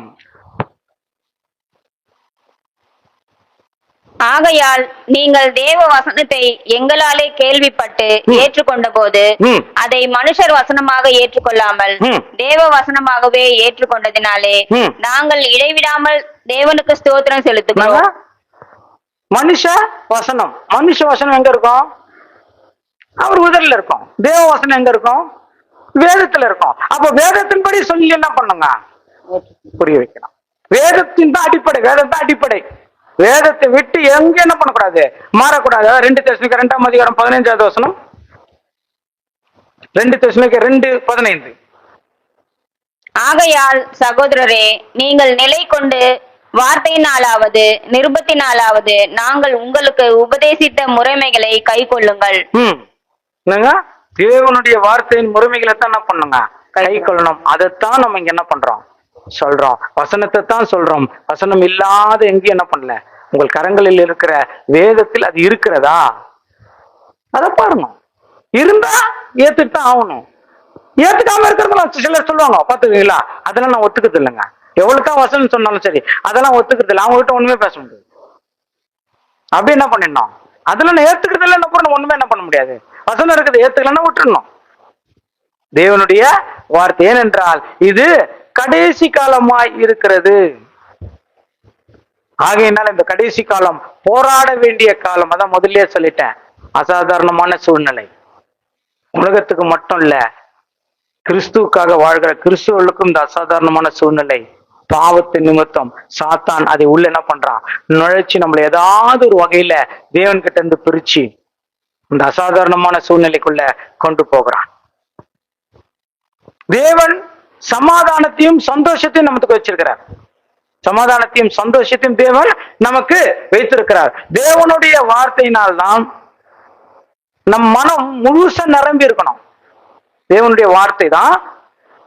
ஆகையால் நீங்கள் தேவ வசனத்தை எங்களாலே கேள்விப்பட்டு ஏற்றுக்கொண்ட போது அதை மனுஷர் வசனமாக ஏற்றுக்கொள்ளாமல் தேவ வசனமாகவே ஏற்றுக்கொண்டதினாலே நாங்கள் இடைவிடாமல் தேவனுக்கு ஸ்தோத்திரம் செலுத்துகிறோம். மனுஷ வசனம் எங்க இருக்கும், அவர் உதரில் இருக்கும். தேவ வசனம் எங்க இருக்கும், வேதத்துல இருக்கும். அப்ப வேதத்தின்படி சொல்லி என்ன பண்ணுங்க, புரிய வைக்கணும். வேதத்தின் தான் அடிப்படை, வேதம் தான் அடிப்படை. வேதத்தை விட்டு எங்க என்ன பண்ணக்கூடாது, மாறக்கூடாது. 2 தெசலோனிக்கேயர் 2:15. 2 தெசலோனிக்கேயர் 2:15. ஆகையால் சகோதரரே, நீங்கள் நிலை கொண்டு வார்த்தையினாலாவது நிருபத்தினாலாவது நாங்கள் உங்களுக்கு உபதேசித்த முறைமைகளை கை கொள்ளுங்கள். தேவனுடைய வார்த்தையின் முறைமைகளை தான் என்ன பண்ணுங்க, கை கொள்ளணும். அதைத்தான் நம்ம இங்க என்ன பண்றோம், சொல்றோம். வசனத்தை தான் சொல்றோம். வசனம் இல்லாத எங்கேயும் என்ன பண்ணல. உங்கள் கரங்களில் இருக்கிற வேதத்தில் அது இருக்கிறதா, அதை பாருங்க. இருந்தா ஏத்துட்டு தான் ஆகணும். ஏத்துக்காம இருக்கிறது சிலர் சொல்லுவாங்க, பாத்துக்கீங்களா, அதெல்லாம் நான் ஒத்துக்கிறது இல்லைங்க. எவ்வளவுதான் வசனம் சொன்னாலும் சரி, அதெல்லாம் ஒத்துக்கிறது இல்லை. அவங்க கிட்ட ஒண்ணுமே பேச முடியாது. அப்படி என்ன பண்ணிடணும், அதெல்லாம் நான் ஏத்துக்கிறது இல்லை, என்ன ஒண்ணுமே என்ன பண்ண முடியாது. வசனம் இருக்குது, ஏத்துக்கலன்னா விட்டுறணும். தேவனுடைய வார்த்தை. ஏனென்றால் இது கடைசி காலமாய் இருக்கிறது. ஆகையினால் இந்த கடைசி காலம் போராட வேண்டிய காலம். அதான் முதல்லயே சொல்லிட்டேன், அசாதாரணமான சூழ்நிலை. உலகத்துக்கு மட்டும் இல்ல, கிறிஸ்துவுக்காக வாழ்கிற கிறிஸ்துவர்களுக்கும் இந்த அசாதாரணமான சூழ்நிலை. பாவத்தின் நிமித்தம் சாத்தான் அதை உள்ள என்ன பண்றான், நுழைச்சு நம்மளை ஏதாவது ஒரு வகையில தேவன் கிட்ட இருந்து பிரிச்சு இந்த அசாதாரணமான சூழ்நிலைக்குள்ள கொண்டு போகிறான். தேவன் சமாதானத்தையும் சந்தோஷத்தையும் நமக்கு வச்சிருக்கிறார். சமாதானத்தையும் சந்தோஷத்தையும் தேவன் நமக்கு வைத்திருக்கிறார். தேவனுடைய வார்த்தையினால் தான் நம் மனம் முழுசா நிரம்பி இருக்கணும். தேவனுடைய வார்த்தை தான்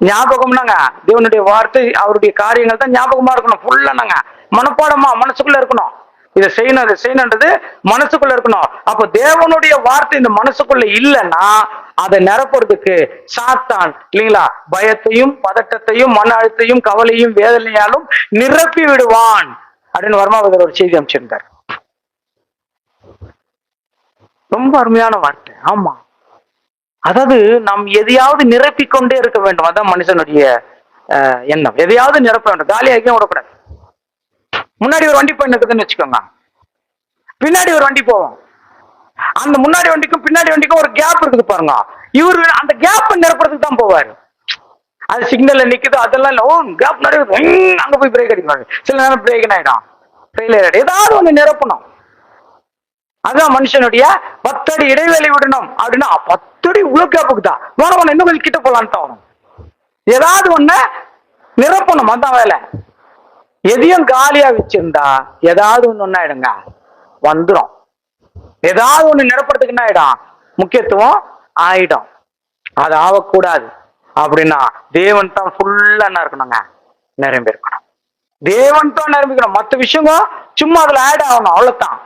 ஞாபகம்னாங்க. தேவனுடைய வார்த்தை, அவருடைய காரியங்கள் தான் ஞாபகமா இருக்கணும். ஃபுல்லா நாங்க மனப்பாடமா மனசுக்குள்ள இருக்கணும். இதை செய்யணும், அதை செய்யணுன்றது மனசுக்குள்ள இருக்கணும். அப்போ தேவனுடைய வார்த்தை இந்த மனசுக்குள்ள இல்லைன்னா அதை நிரப்புறதுக்கு சாத்தான் இல்லைங்களா பயத்தையும் பதட்டத்தையும் மன அழுத்தையும் கவலையும் வேதனையாலும் நிரப்பி விடுவான் அப்படின்னு வர்மாவதர் ஒரு செய்தி அமைச்சிருந்தார். ரொம்ப அருமையான வார்த்தை. ஆமா, அதாவது நாம் எதையாவது நிரப்பிக்கொண்டே இருக்க வேண்டும். அதான் மனுஷனுடைய எண்ணம். எதையாவது நிரப்ப வேண்டும், காலியாகியும் விடக்கூடாது. முன்னாடி ஒரு வண்டி போய் நிற்குதுன்னு வச்சுக்கோங்க, பின்னாடி ஒரு வண்டி போவோம். அந்த முன்னாடி வண்டிக்கும் பின்னாடி வண்டிக்கும் ஒரு கேப் இருக்குது பாருங்க. இவரு அந்த கேப் நிரப்புறதுக்கு தான் போவாரு. அது சிக்னல்ல நிக்குது அதெல்லாம் இல்ல, ஓ கேப் நிறைய அங்க போய் பிரேக் அடிப்பாங்க. சில நேரம் பிரேக் ஆயிடும், ஃபெயிலியர் ஆயிடும். ஏதாவது ஒண்ணு நிரப்பணும். அதுதான் மனுஷனுடைய 10 அடி இடைவேளை விடணும் அப்படின்னா 10 அடி உள்ள கேப்புக்கு தான் வேணும், இன்னும் கொஞ்சம் கிட்ட போலான்ட்டு ஆகணும். ஏதாவது ஒண்ணு நிரப்பணும், அதான் வேலை. எதையும் காலியா வச்சிருந்தா ஏதாவது ஒண்ணு ஆயிடுங்க, வந்துடும். ஏதாவது ஒண்ணு நிரப்புறதுக்கு என்ன ஆயிடும், முக்கியத்துவம் ஆயிடும். அது ஆகக்கூடாது. அப்படின்னா தேவன் தான் ஃபுல்லா என்ன இருக்கணுங்க, நிரம்பி இருக்கணும். தேவன் தான் நிரம்பிக்கணும். மற்ற விஷயங்க சும்மா அதுல ஆட் ஆகணும், அவ்வளவுதான்.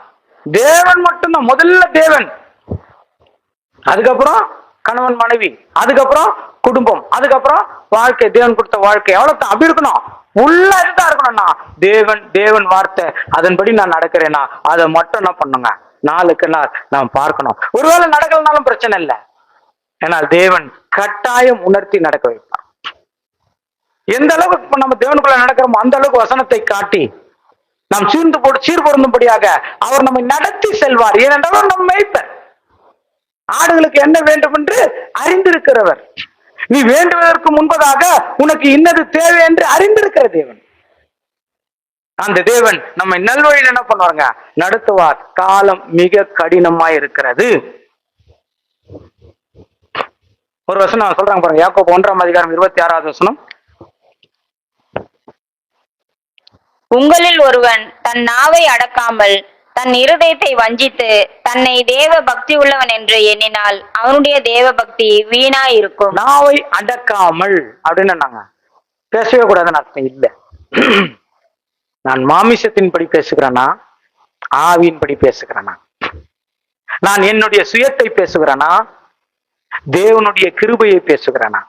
தேவன் மட்டும்தான் முதல்ல. தேவன், அதுக்கப்புறம் கணவன் மனைவி, அதுக்கப்புறம் குடும்பம், அதுக்கப்புறம் வாழ்க்கை, தேவன் கொடுத்த வாழ்க்கை, அவ்வளவுதான். அப்படி இருக்கணும். உள்ள இதுதான் இருக்கணும்னா தேவன், தேவன் வார்த்தை, அதன்படி நான் நடக்கிறேன்னா அதை மட்டும் என்ன பண்ணுங்க, நாளுக்கு நாள் நாம் பார்க்கணும். ஒருவேளை நடக்கலனாலும் பிரச்சனை இல்லை, ஏன்னா தேவன் கட்டாயம் உணர்த்தி நடக்க வைப்பார். எந்த அளவுக்கு நம்ம தேவனுக்குள்ள நடக்கிறோமோ அந்த அளவுக்கு வசனத்தை காட்டி நாம் சீர்பொருந்தும்படியாக அவர் நம்மை நடத்தி செல்வார். ஏனென்றால் நம்ம மேய்ப்பர், ஆடுகளுக்கு என்ன வேண்டும் என்று அறிந்திருக்கிறவர். நீ வேண்டுவதற்கு முன்பதாக உனக்கு இன்னது தேவை என்று அறிந்திருக்கிற தேவன். அந்த தேவன் நம்மை நல்வழியில் என்ன பண்ணுவாங்க, நடத்துவார். காலம் மிக கடினமாய் இருக்கிறது. ஒரு வசனம் சொல்றாங்க பாருங்க, யாக்கோபு 1:26 வசனம். உங்களில் ஒருவன் தன் நாவை அடக்காமல் தன் இருதயத்தை வஞ்சித்து தன்னை தேவ பக்தி உள்ளவன் என்று எண்ணினால் அவனுடைய தேவ பக்தி வீணா இருக்கும். நாவை அடக்காமல் அப்படின்னு நாங்க பேசவே கூடாதுன்னு அர்த்தம் இல்லை. நான் மாமிசத்தின் படி பேசுகிறேனா, ஆவியின் படி பேசுகிறேனா, நான் என்னுடைய சுயத்தை பேசுகிறேனா, தேவனுடைய கிருபையை பேசுகிறேனா?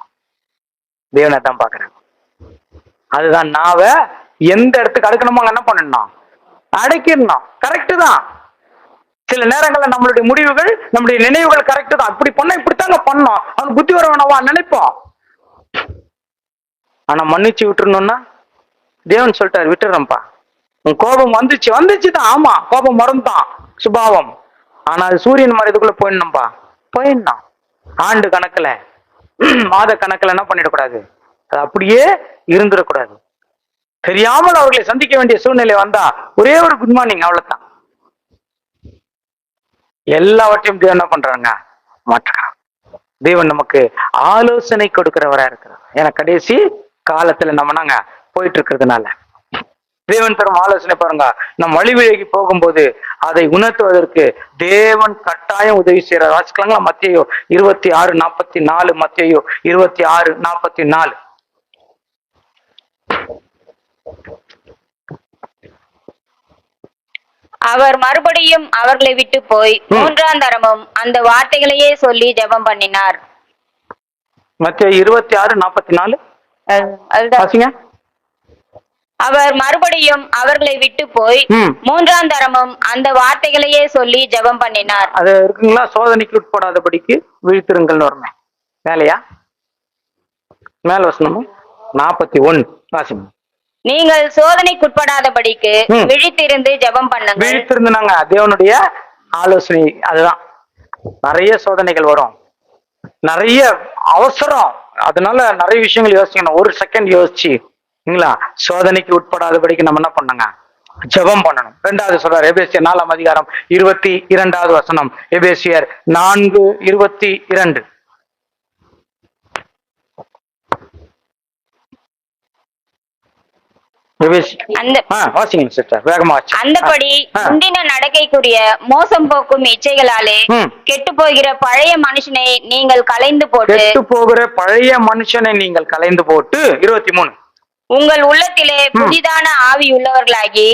தேவனை தான் பாக்குறேன். அதுதான் நாவை எந்த இடத்துக்கு அடக்கணுமோ என்ன பண்ணணும், அடக்கிடணும். கரெக்டு தான். சில நேரங்கள்ல நம்மளுடைய முடிவுகள், நம்முடைய நினைவுகள் கரெக்டு தான். இப்படி பண்ண இப்படித்தாங்க பண்ணோம், அவனுக்கு புத்தி வர வேணவா நினைப்போம். ஆனா மன்னிச்சு விட்டுறணும்னா தேவன் சொல்லிட்டாரு, விட்டுறப்பா. உன் கோபம் வந்துச்சுதான். ஆமா, கோபம் மறந்தான் சுபாவம். ஆனா அது சூரியன் மறைதுக்குள்ள போயிடணும்பா, போயிடணும். ஆண்டு கணக்குல மாத கணக்குல என்ன பண்ணிடக்கூடாது, அது அப்படியே இருந்துடக்கூடாது. தெரியாமல் அவர்களை சந்திக்க வேண்டிய சூழ்நிலை வந்தா ஒரே ஒரு குட் மார்னிங், அவ்வளவுதான். எல்லாவற்றையும் தேவன் என்ன பண்றாங்க, மாற்றுறாங்க. தேவன் நமக்கு ஆலோசனை கொடுக்கிறவரா இருக்கிறார். ஏன்னா கடைசி காலத்துல நம்ம நாங்க போயிட்டு இருக்கிறதுனால தேவன் தரும் ஆலோசனை பாருங்க. நம் வழி விலகி போகும்போது அதை உணர்த்துவதற்கு தேவன் கட்டாயம் உதவி செய்யறார். வாசிக்கலாங்களா? மத்தேயு 26:44. மத்தேயு 26:44. அவர் மறுபடியும் அவர்களை விட்டு போய் 3ஆம் தரமும் அந்த வார்த்தைகளையே சொல்லி ஜெபம் பண்ணினார். மத்தேயு 26:44. அதுதான். அவர் மறுபடியும் அவர்களை விட்டு போய் 3ஆம் தரமும் அந்த வார்த்தைகளையே சொல்லி ஜெபம் பண்ணினார். அது இருக்குங்களா? சோதனைக்கு உட்படாதபடிக்கு விழித்திருங்கள் வருமே வேலையா? மேல் வசனமும் 41 வாசிங்க. நீங்கள் சோதனைக்குட்படாதபடிக்கு விழித்திருந்து ஜெபம் பண்ணுங்க. விழித்திருந்து நாங்க தேவனுடைய ஆலோசனை. அதுதான் நிறைய சோதனைகள் வரும், நிறைய அவசரம். அதனால நிறைய விஷயங்கள் யோசிக்கணும். ஒரு செகண்ட் யோசிச்சுங்களா, சோதனைக்கு உட்படாதபடிக்கு நம்ம என்ன பண்ணுங்க, ஜெபம் பண்ணணும். 2வது சொல்றாரு எபேசியர் 4:22 வசனம். எபேசியர் 4:22. வாசிங்க சிஸ்டர், வேகமா வாசி. அந்தபடி முந்தின நடக்கைக்குரிய மோசம் போக்கும் இச்சைகளாலே கெட்டு போகிற பழைய மனுஷனை நீங்கள் கலைந்து போட்டு, கெட்டு போகிற பழைய மனுஷனை நீங்கள் கலைந்து போட்டு 23 உங்கள் உள்ளத்திலே புதிதான ஆவி உள்ளவர்களாகி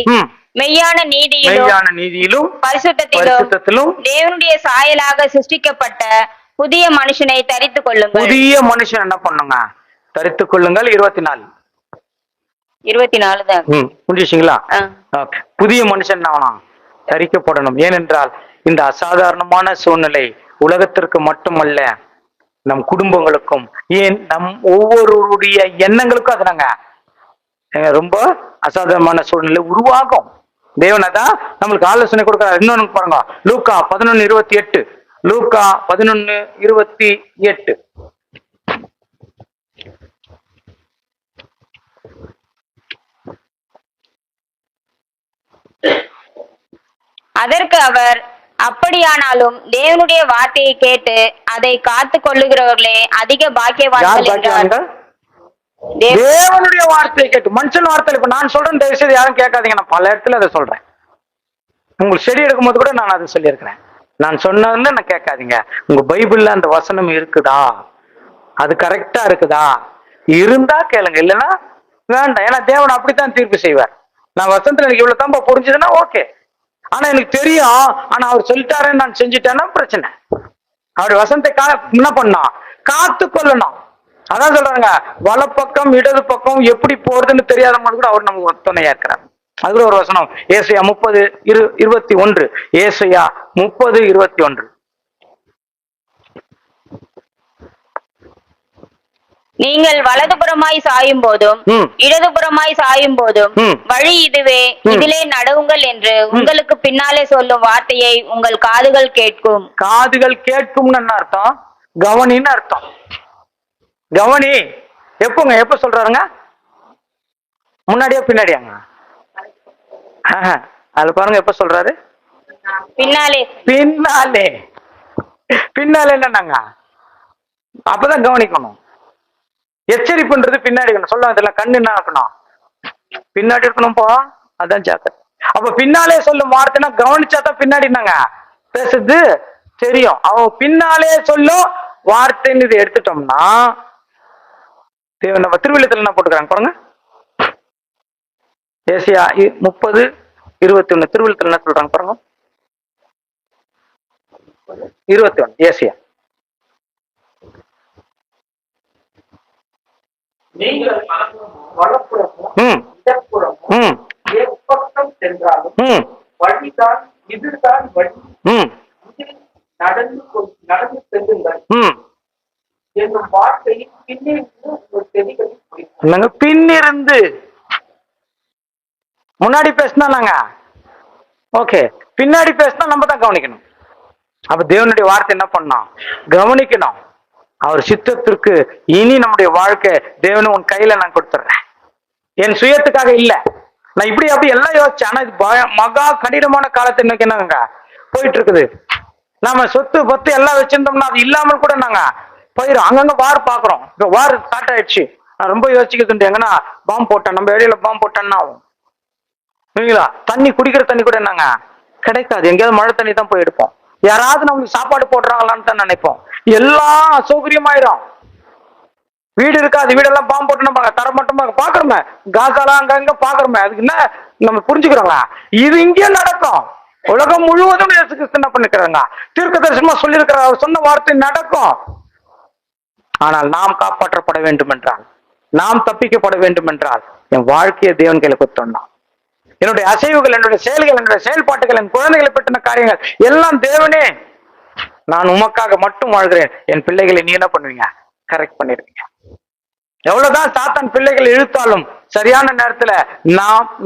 மெய்யான நீதியிலும் பரிசுத்தத்திலும் தேவனுடைய சாயலாக சிருஷ்டிக்கப்பட்ட புதிய மனுஷனை தரித்துக் கொள்ளுங்கள். புதிய மனுஷன் என்ன பண்ணுங்க? தரித்துக் கொள்ளுங்கள். 24 தான் புரிஞ்சுங்களா? புதிய மனுஷன் ஆகணும், தரிக்கப்படணும். ஏனென்றால் இந்த அசாதாரணமான சூழ்நிலை உலகத்திற்கு மட்டுமல்ல, நம் குடும்பங்களுக்கும், ஏன் நம் ஒவ்வொருடைய எண்ணங்களுக்கும் அது நாங்க ரொம்ப அசாதாரணமான சூழ்நிலை உருவாகும். தேவனதான் நம்மளுக்கு ஆலோசனை கொடுக்கிறார். இன்னொன்னு பாருங்க, லூக்கா 11:28. லூக்கா 11:28. அதற்கு அவர், அப்படியானாலும் தேவனுடைய வார்த்தையை கேட்டு அதை காத்து கொள்ளுகிறவர்களே அதிக பாக்கியவான்கள் என்றார். தேவனுடைய வார்த்தையை கேட்டு, மனுஷன் வார்த்தை. இப்ப நான் சொல்றேன், தயவு செய்து யாரும் கேட்காதீங்க. நான் பல இடத்துல அதை சொல்றேன். உங்களுக்கு செடி எடுக்கும்போது கூட நான் அதை சொல்லியிருக்கிறேன். நான் சொன்னதுன்னு நான் கேட்காதீங்க. உங்க பைபிள்ல அந்த வசனம் இருக்குதா, அது கரெக்டா இருக்குதா, இருந்தா கேளுங்க, இல்லைன்னா வேண்டாம். ஏன்னா தேவன் அப்படித்தான் தீர்ப்பு செய்வார். நான் வசனத்துல எனக்கு இவ்வளவு தான்ப்பா புரிஞ்சதுன்னா ஓகே, ஆனா எனக்கு தெரியும், ஆனா அவர் சொல்லிட்டாருன்னு நான் செஞ்சுட்டேன்னா பிரச்சனை. அவருடைய வசனத்தை என்ன பண்ணா, காத்து கொள்ளணும். அதான் சொல்றாங்க, வலப்பக்கம் இடது பக்கம் எப்படி போறதுன்னு தெரியாதவங்க கூட அவர் நமக்கு துணையா இருக்கிறார். அது ஒரு வசனம், ஏசாயா 30:21. ஏசாயா 30:21. நீங்கள் வலதுபுறமாய் சாயும் போதும் இடதுபுறமாய் சாயும் போதும் வழி இதுவே, இதிலே நடவுங்கள் என்று உங்களுக்கு பின்னாலே சொல்லும் வார்த்தையை உங்கள் காதுகள் கேட்கும். காதுகள் கேட்கும்னு என்ன அர்த்தம்? கவனின்னு அர்த்தம். கவனி. எப்ப சொல்றாருங்க? முன்னாடியா பின்னாடியாங்க? அது பாருங்க, எப்ப சொல்றாரு? பின்னாலே. பின்னாலே. பின்னாலே என்னன்னாங்க? அப்பதான் கவனிக்கணும். எச்சரிப்புன்றது பின்னாடி சொல்ல கண்ணு என்ன இருக்கணும்? பின்னாடி இருக்கணும்ப்பா, அதான் ஜாக்கிரதை. அப்ப பின்னாலே சொல்லும் வார்த்தைனா கவனிச்சாதான் பின்னாடி நாங்க பேசுறது தெரியும். அவன் பின்னாலே சொல்லும் வார்த்தைன்னு இதை எடுத்துட்டோம்னா, நம்ம திருவிழத்தில் என்ன போட்டுக்கிறாங்க பாருங்க, ஏசாயா 30:21. திருவிழத்தில் என்ன சொல்றாங்க பாருங்க, 21. ஏசாயா. நீங்கள் வலப்புறமும் இடப்புறமும் எப்பக்கம் சென்றாலும் வழிதான், இதுதான் வழி, இதில் நடந்து செல்லுங்கள் என்னும் வார்த்தையை பின்னிருந்து உங்கள் செவிகளில் பின்னிருந்து. முன்னாடி பேசினா நாங்க ஓகே, பின்னாடி பேசினா நம்ம தான் கவனிக்கணும். அப்ப தேவனுடைய வார்த்தை என்ன பண்ணோம்? கவனிக்கணும். அவர் சித்தத்திற்கு இனி நம்முடைய வாழ்க்கை தேவனு உன் கையில நான் கொடுத்துட்றேன். என் சுயத்துக்காக இல்ல, நான் இப்படி அப்படி எல்லாம் யோசிச்சேன். ஆனா இது மகா கடினமான காலத்தை இன்னைக்கு என்னங்க போயிட்டு இருக்குது. நாம சொத்து பத்து எல்லாம் வச்சிருந்தோம்னா அது இல்லாமல் கூட நாங்க போயிடும். அங்கங்க வார் பாக்குறோம். இப்ப வார் ஸ்டார்ட் ஆயிடுச்சு. நான் ரொம்ப யோசிக்கிறது, எங்கன்னா பாம்பு போட்டேன், நம்ம ஏரியால பாம்பு போட்டேன்னா ஆகும் இல்லைங்களா? தண்ணி, குடிக்கிற தண்ணி கூட என்னங்க கிடைக்காது. எங்கேயாவது மழை தண்ணி தான் போய் எடுப்போம். யாராவது நம்மளுக்கு சாப்பாடு போடுறாங்களான்னு தான் நினைப்போம். எல்லாம் அசௌகரியமாயிரும். வீடு இருக்காது, வீடெல்லாம் பாம்பு போட்டு நம்ம தர மட்டும் பாக்குறோமே, காசாலாம் அங்கங்க பாக்குறோமே. அதுக்கு என்ன நம்ம புரிஞ்சுக்கிறோங்க, இது இங்கே நடக்கும். உலகம் முழுவதும் இயேசு கிறிஸ்து என்ன பண்ணிக்கிறாங்க, தீர்க்க தரிசனமா சொல்லியிருக்கிற அவர் சொன்ன வார்த்தை நடக்கும். ஆனால் நாம் காப்பாற்றப்பட வேண்டும் என்றால், நாம் தப்பிக்கப்பட வேண்டும் என்றால், என் வாழ்க்கையை தேவன் கையில கொடுத்தோம்னா, என்னுடைய அசைவுகள், என்னுடைய செயல்கள், என்னுடைய செயல்பாட்டுகள், என் குழந்தைகளை பற்றின காரியங்கள் எல்லாம் தேவனே, நான் உமக்காக மட்டும் வாழ்கிறேன். என் பிள்ளைகளை நீ என்ன பண்ணுவீங்க? கரெக்ட் பண்ணிருவீங்க. எவ்வளவுதான் சாத்தான் பிள்ளைகளை இழுத்தாலும் சரியான நேரத்துல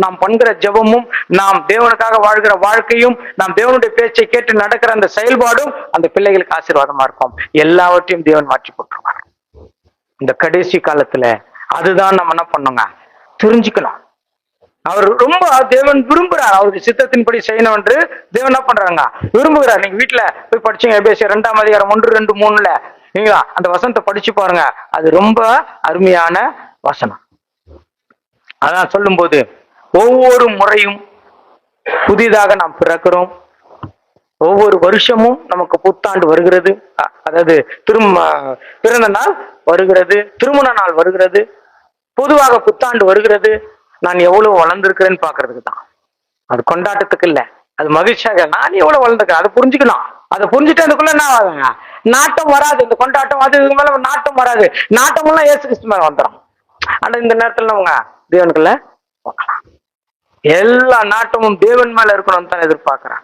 நாம் பண்ணுகிற ஜெபமும், நாம் தேவனுக்காக வாழ்கிற வாழ்க்கையும், நாம் தேவனுடைய பேச்சை கேட்டு நடக்கிற அந்த செயல்பாடும் அந்த பிள்ளைகளுக்கு ஆசீர்வாதமா இருக்கும். எல்லாவற்றையும் தேவன் மாற்றி போட்டுருவார் இந்த கடைசி காலத்துல. அதுதான் நம்ம என்ன பண்ணுங்க, தெரிஞ்சுக்கணும். அவர் ரொம்ப தேவன் விரும்புறார், அவருக்கு சித்தத்தின்படி செய்யணும் என்று தேவன் என்ன பண்றாங்க, விரும்புகிறார். நீங்க வீட்டுல போய் படிச்சீங்க, எபேசியர் 2:1, 2, 3 நீங்களா அந்த வசனத்தை படிச்சு பாருங்க. அது ரொம்ப அருமையான வசனம். அதான் சொல்லும்போது ஒவ்வொரு முறையும் புதிதாக நாம் பிறக்கிறோம். ஒவ்வொரு வருஷமும் நமக்கு புத்தாண்டு வருகிறது. அதாவது பிறந்த நாள் வருகிறது, திருமண நாள் வருகிறது, பொதுவாக புத்தாண்டு வருகிறது. நான் எவ்வளவு வளர்ந்திருக்கிறேன்னு பாக்குறதுக்கு தான். அது கொண்டாட்டத்துக்கு இல்ல, அது மகிழ்ச்சியாக நான் எவ்வளவு வளர்ந்துருக்கேன் அதை புரிஞ்சுக்கணும். அதை புரிஞ்சுட்டு அதுக்குள்ள என்ன ஆகுதுங்க, நாட்டம் வராது. இந்த கொண்டாட்டம் அது இதுக்கு மேல நாட்டம் வராது. நாட்டம் எல்லாம் இயேசு கிறிஸ்து மேல வந்துடும். ஆனா இந்த நேரத்துல அவங்க தேவனுக்குள்ள எல்லா நாட்டமும் தேவன் மேல இருக்கணும்னு தான் எதிர்பார்க்கிறான்.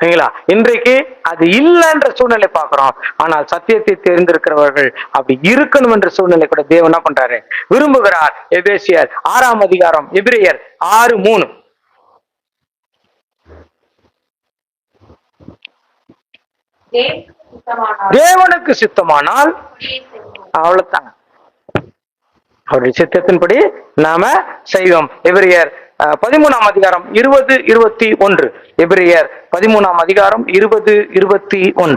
சரிங்களா? இன்றைக்கு அது இல்லைன்ற சூழ்நிலை பார்க்கிறோம். ஆனால் சத்தியத்தை தெரிந்திருக்கிறவர்கள் அப்படி இருக்கணும் என்ற சூழ்நிலை கூட தேவன் என்ன பண்றாரு, விரும்புகிறார். எபேசியர் 6ஆம் அதிகாரம், எபிரேயர் 6:3. தேவனுக்கு சித்தமானால் அவ்வளவுதாங்க, அவருடைய சித்தத்தின்படி நாம செய்வோம். எபிரேயர் 13ஆம் அதிகாரம் 20-21. எபிரேயர் 13ஆம் அதிகாரம் 20-21.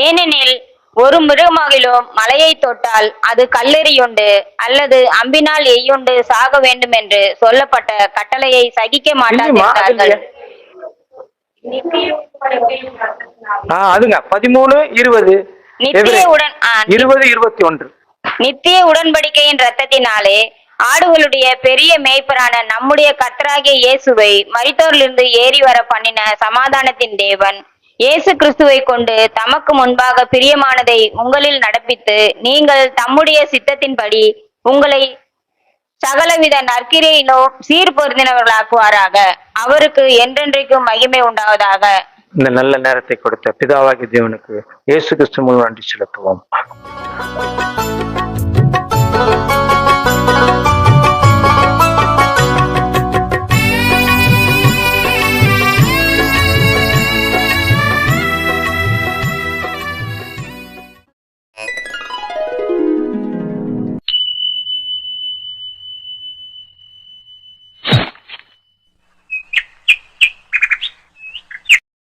ஏனெனில் ஒரு மிருகமாகிலும் மலையை தொட்டால் அது கல்லெறியுண்டு அல்லது அம்பினால் எய்யுண்டு சாக வேண்டும் என்று சொல்லப்பட்ட கட்டளையை சகிக்க மாட்டார்கள். அதுங்க 13-20. நித்திய 20-21. நித்திய உடன்படிக்கையின் இரத்தத்தினாலே ஆடுகளுடைய பெரிய மேய்ப்பரான நம்முடைய கர்த்தராகிய இயேசுவை மரித்தோரிலிருந்து ஏறி வர பண்ணின சமாதானத்தின் தேவன் இயேசு கிறிஸ்துவை கொண்டு தமக்கு முன்பாக பிரியமானதை உங்களில் நடப்பித்து நீங்கள் தம்முடைய சித்தத்தின்படி உங்களை சகலவித நற்கிரையிலோ சீர் பொருந்தினவர்களாக்குவாராக. அவருக்கு என்றென்றைக்கும் மகிமை உண்டாவதாக. இந்த நல்ல நேரத்தை கொடுத்த பிதாவாகிய தேவனுக்கு இயேசு கிறிஸ்து மூலம் நன்றி செலுத்துவோம்.